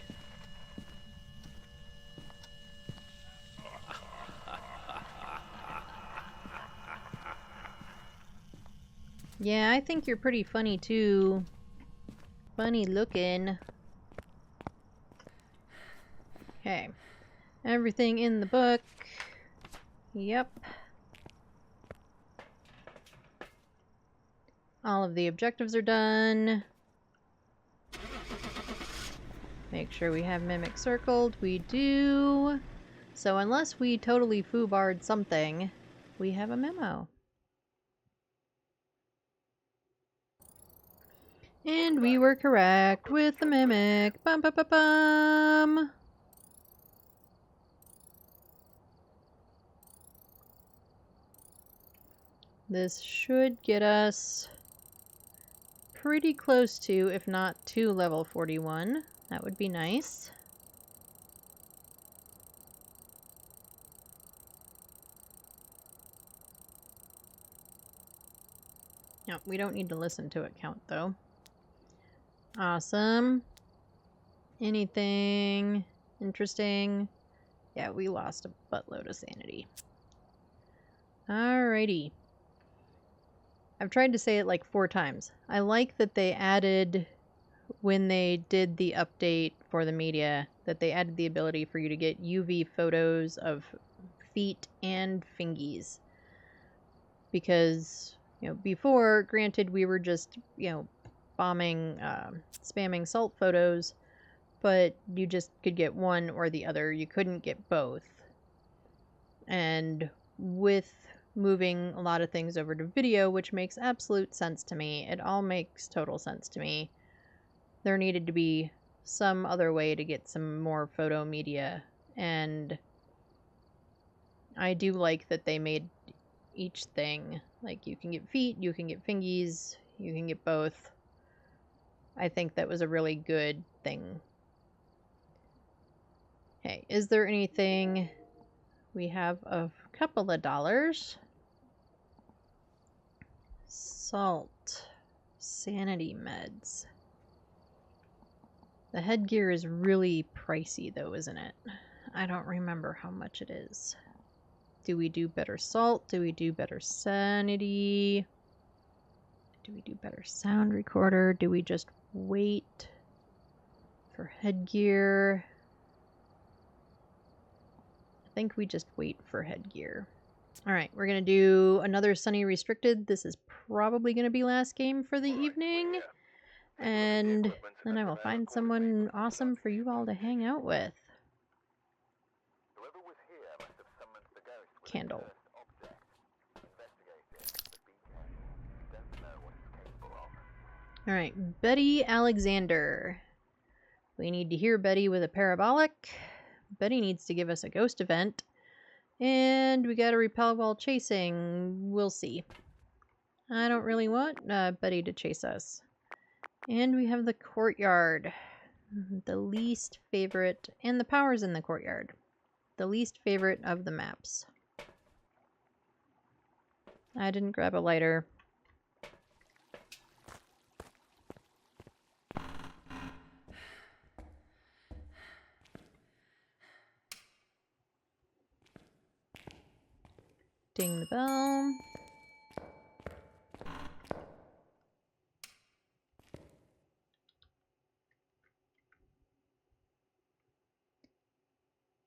Speaker 1: Yeah, I think you're pretty funny too. Funny looking. Okay. Everything in the book. Yep. All of the objectives are done. Make sure we have Mimic circled. We do. So unless we totally foobarred something, we have a memo. And we were correct with the Mimic. Bum bum bum bum. This should get us pretty close to, if not to, level 41. That would be nice. No, we don't need to listen to it count, though. Awesome. Anything interesting? Yeah, we lost a buttload of sanity. Alrighty. I've tried to say it like 4 times. I like that they added, when they did the update for the media, that they added the ability for you to get UV photos of feet and fingies. Because, you know, before, granted, we were just, you know, bombing, spamming salt photos, but you just could get one or the other. You couldn't get both. And with moving a lot of things over to video, which makes absolute sense to me, it all makes total sense to me, there needed to be some other way to get some more photo media. And I do like that they made each thing, like, you can get feet, you can get fingies, you can get both. I think that was a really good thing. Okay, is there anything? We have a couple of dollars. Salt. Sanity meds. The headgear is really pricey though, isn't it? I don't remember how much it is. Do we do better salt? Do we do better sanity? Do we do better sound recorder? Do we just wait for headgear? I think we just wait for headgear. Alright, we're going to do another Sunny Restricted. This is probably going to be last game for the evening. And then I will find someone awesome for you all to hang out with. Candle. Alright, Betty Alexander. We need to hear Betty with a parabolic. Betty needs to give us a ghost event. And we got a repel while chasing. We'll see. I don't really want Buddy to chase us. And we have the courtyard. The least favorite. And the power's in the courtyard. The least favorite of the maps. I didn't grab a lighter. Ding the bell.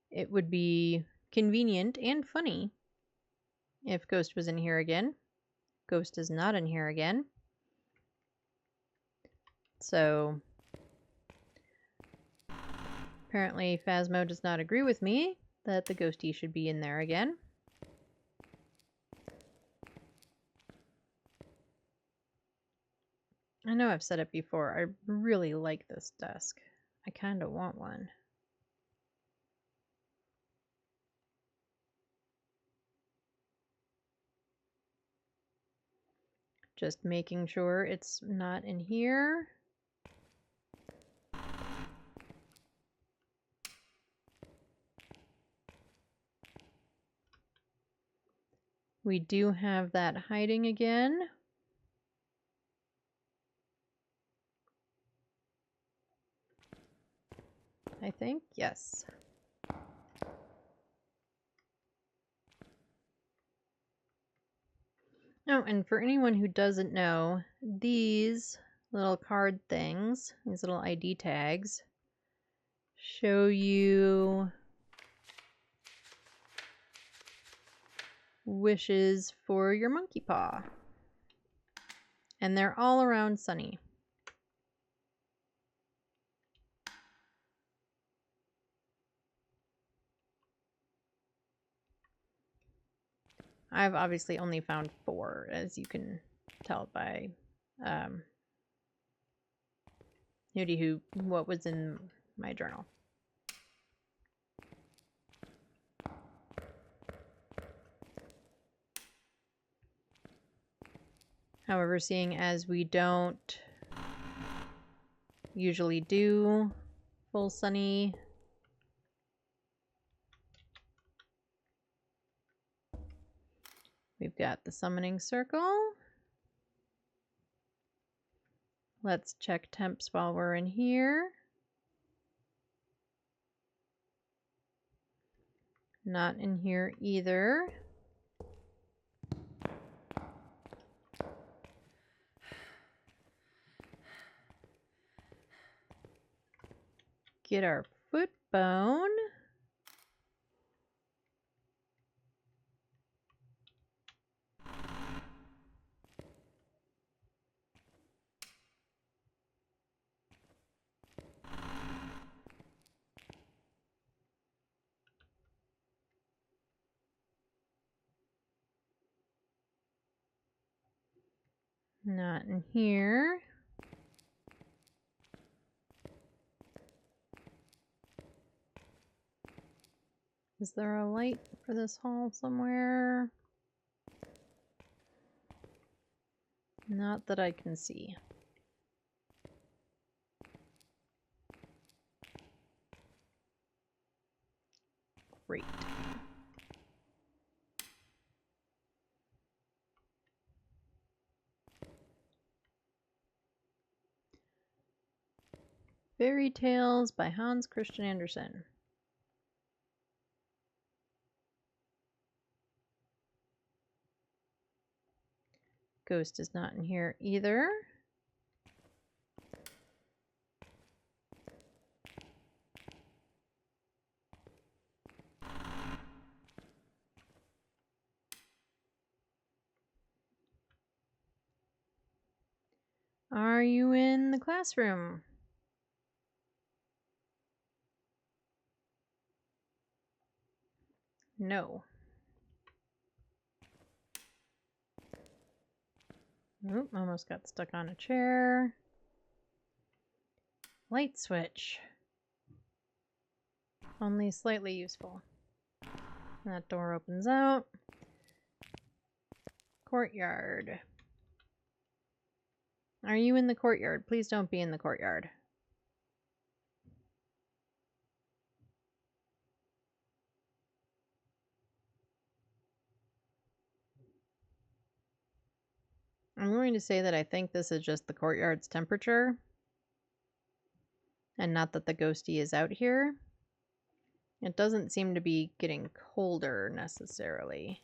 Speaker 1: It would be convenient and funny if Ghost was in here again. Ghost is not in here again. So apparently Phasmo does not agree with me that the ghostie should be in there again. I know I've said it before. I really like this desk. I kind of want one. Just making sure it's not in here. We do have that hiding again. I think, yes. Oh, and for anyone who doesn't know, these little card things, these little ID tags, show you wishes for your monkey paw. And they're all around Sunny. I've obviously only found 4, as you can tell by what was in my journal. However, seeing as we don't usually do full Sunny, we've got the summoning circle. Let's check temps while we're in here. Not in here either. Get our foot bone. Not in here. Is there a light for this hall somewhere? Not that I can see. Great. Fairy Tales by Hans Christian Andersen. Ghost is not in here either. Are you in the classroom? No. Oop, almost got stuck on a chair. Light switch. Only slightly useful. That door opens out. Courtyard. Are you in the courtyard? Please don't be in the courtyard. I'm going to say that I think this is just the courtyard's temperature, and not that the ghosty is out here. It doesn't seem to be getting colder necessarily.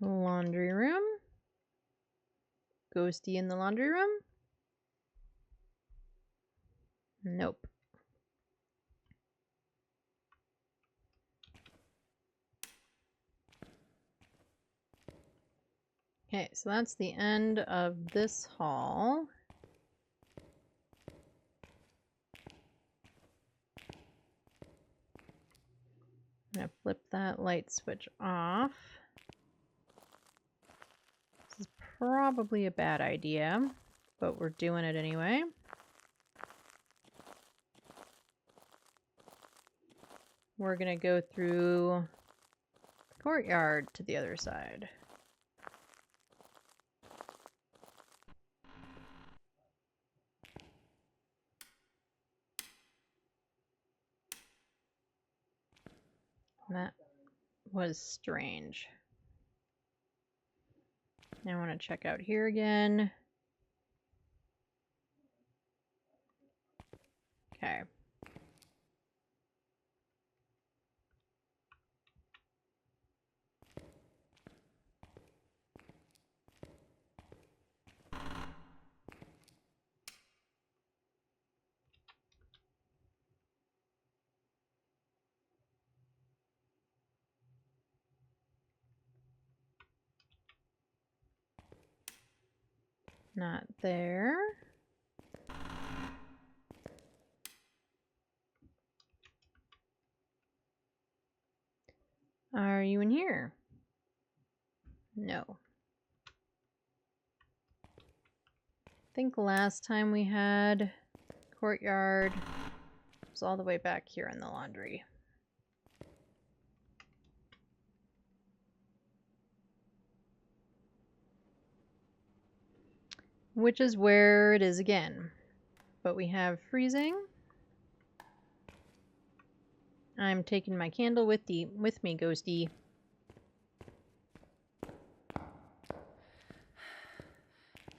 Speaker 1: Laundry room. Ghosty in the laundry room? Nope. Okay, so that's the end of this hall. I'm gonna flip that light switch off. This is probably a bad idea, but we're doing it anyway. We're gonna go through the courtyard to the other side. That was strange. I want to check out here again. Okay. Not there. Are you in here? No. I think last time we had courtyard was all the way back here in the laundry. Which is where it is again. But we have freezing. I'm taking my candle with me, Ghosty.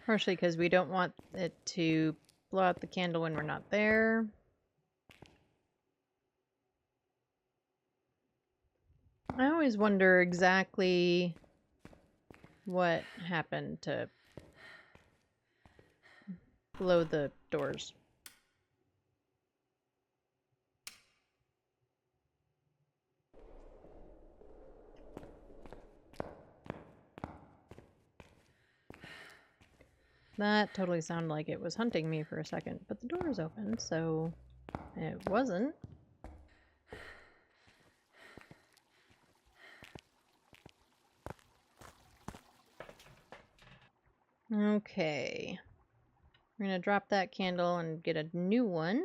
Speaker 1: Partially because we don't want it to blow out the candle when we're not there. I always wonder exactly what happened to blow the doors. That totally sounded like it was hunting me for a second, but the door is open, so it wasn't. Okay. We're gonna drop that candle and get a new one.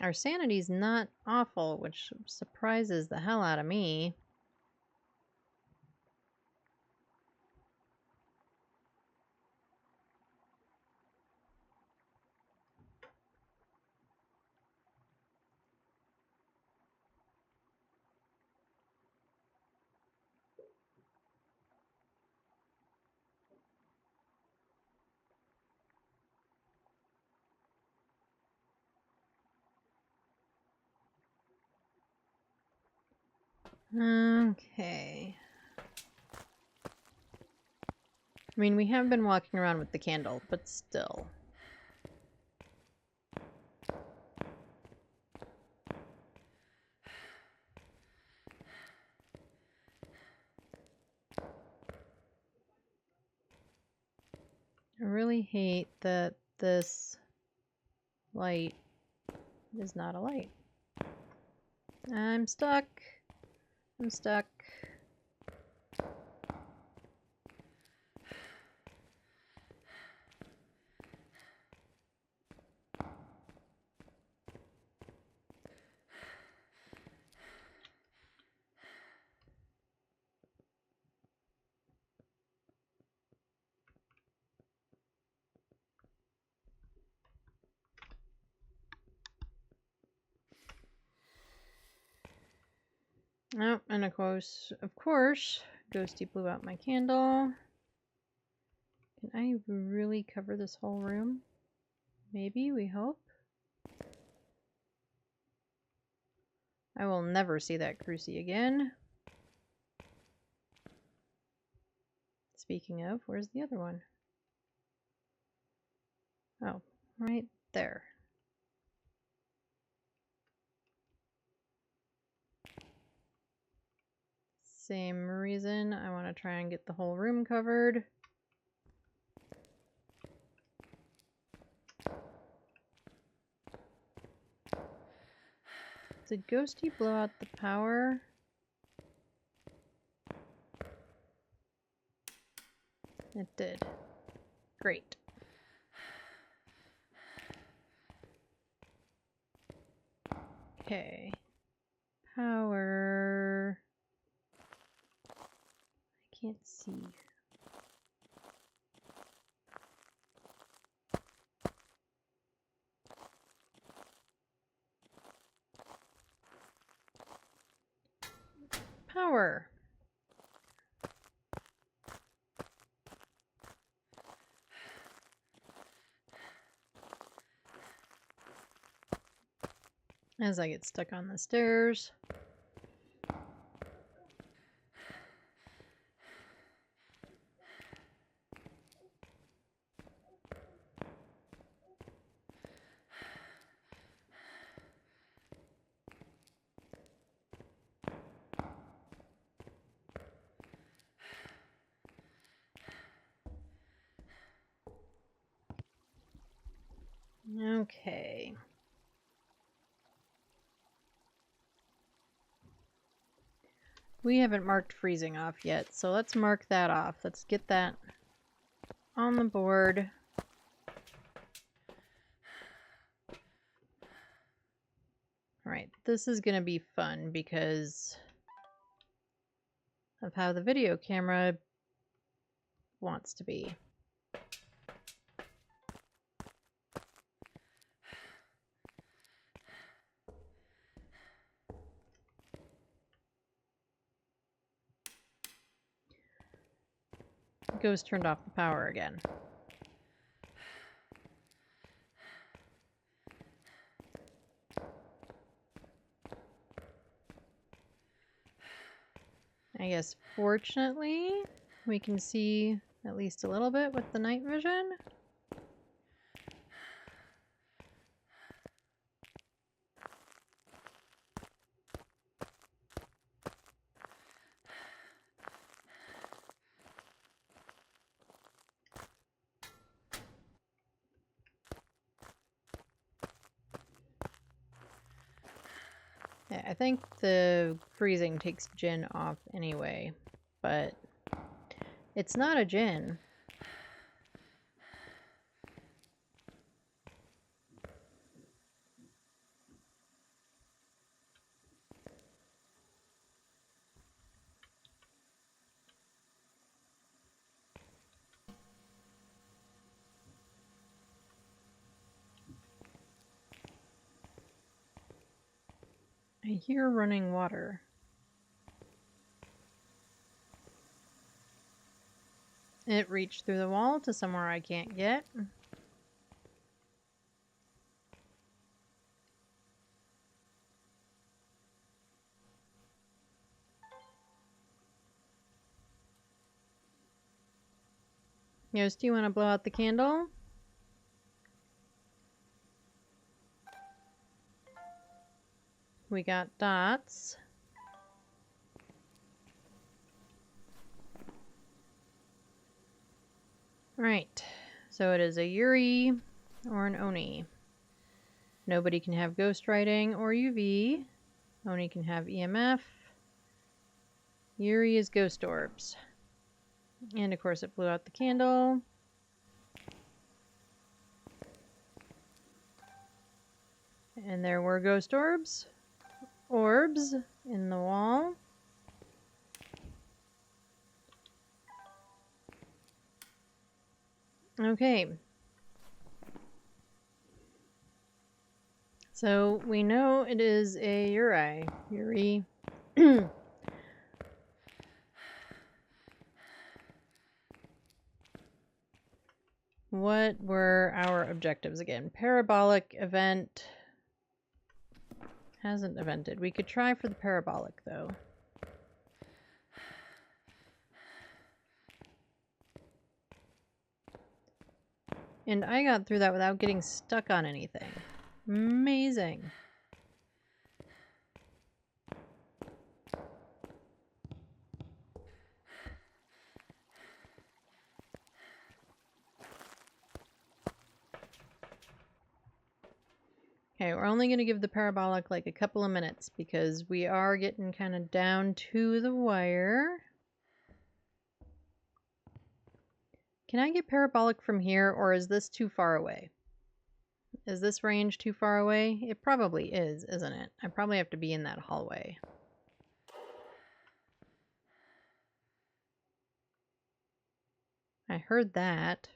Speaker 1: Our sanity's not awful, which surprises the hell out of me. Okay. I mean, we have been walking around with the candle, but still. I really hate that this light is not a light. I'm stuck. I'm stuck. Oh, and of course, Ghosty blew out my candle. Can I really cover this whole room? Maybe, we hope. I will never see that Cruci again. Speaking of, where's the other one? Oh, right there. Same reason, I want to try and get the whole room covered. Did Ghosty blow out the power? It did. Great. Okay. Power. I can't see. Power. As I get stuck on the stairs. Okay. We haven't marked freezing off yet, so let's mark that off. Let's get that on the board. Alright, this is going to be fun because of how the video camera wants to be. Ghost turned off the power again. I guess fortunately we can see at least a little bit with the night vision. Yeah, I think the freezing takes Jinn off anyway, but it's not a Jinn. I hear running water. It reached through the wall to somewhere I can't get. Yost, do you want to blow out the candle? We got dots. Right, so it is a Yuri or an Oni. Nobody can have ghost writing or UV. Oni can have EMF. Yuri is ghost orbs. And of course it blew out the candle. And there were ghost orbs in the wall. Okay. So we know it is a Yuri. What were our objectives again? Parabolic event hasn't evented. We could try for the parabolic though. And I got through that without getting stuck on anything. Amazing. Okay, we're only going to give the parabolic like a couple of minutes because we are getting kind of down to the wire. Can I get parabolic from here, or is this too far away? Is this range too far away? It probably is, isn't it? I probably have to be in that hallway. I heard that.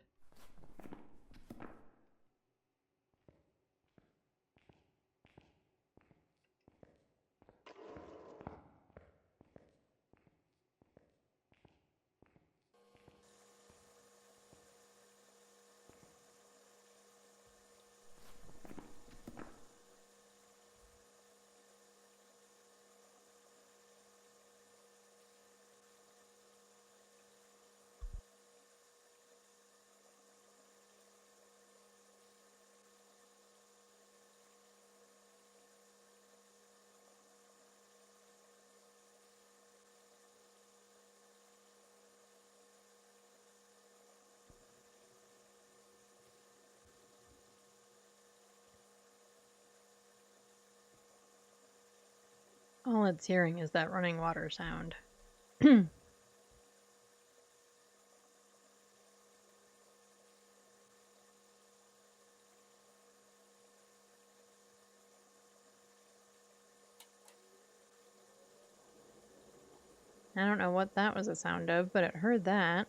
Speaker 1: All it's hearing is that running water sound. I don't know what that was a sound of, but it heard that.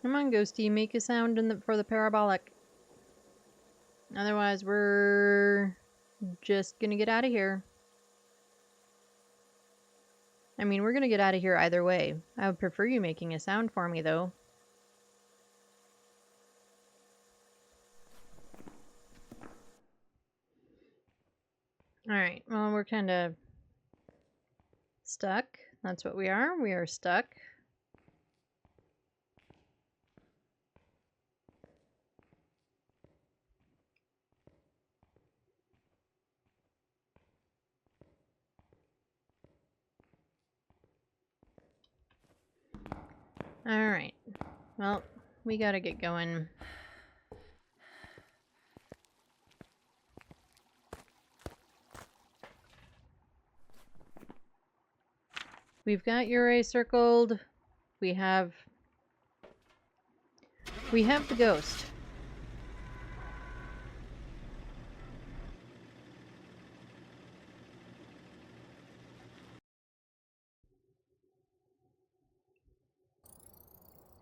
Speaker 1: Come on, Ghosty, make a sound for the parabolic. Otherwise, we're just gonna get out of here. I mean, we're gonna get out of here either way. I would prefer you making a sound for me, though. Alright, well, we're kind of stuck. That's what we are. We are stuck. Alright. Well, we gotta get going. We've got Uri circled. We have the ghost.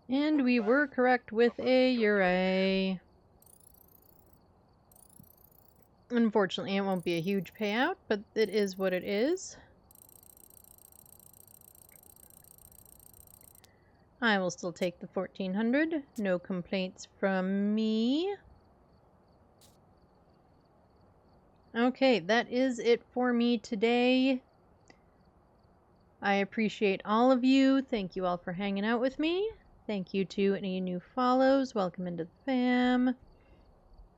Speaker 1: And we were correct with a Uri. Unfortunately, it won't be a huge payout, but it is what it is. I will still take the 1400. No complaints from me. Okay, that is it for me today. I appreciate all of you. Thank you all for hanging out with me. Thank you to any new follows. Welcome into the fam.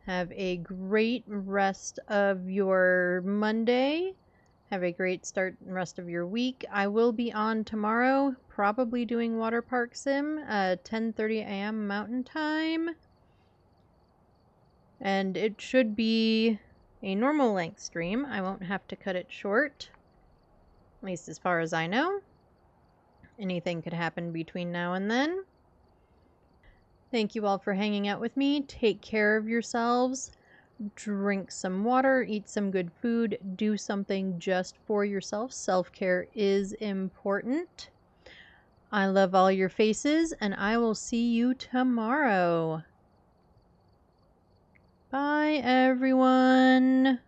Speaker 1: Have a great rest of your Monday. Have a great start and rest of your week. I will be on tomorrow, probably doing Water Park Sim, 10:30 a.m. Mountain Time. And it should be a normal length stream. I won't have to cut it short, at least as far as I know. Anything could happen between now and then. Thank you all for hanging out with me. Take care of yourselves. Drink some water, eat some good food, do something just for yourself. Self-care is important. I love all your faces, and I will see you tomorrow. Bye, everyone.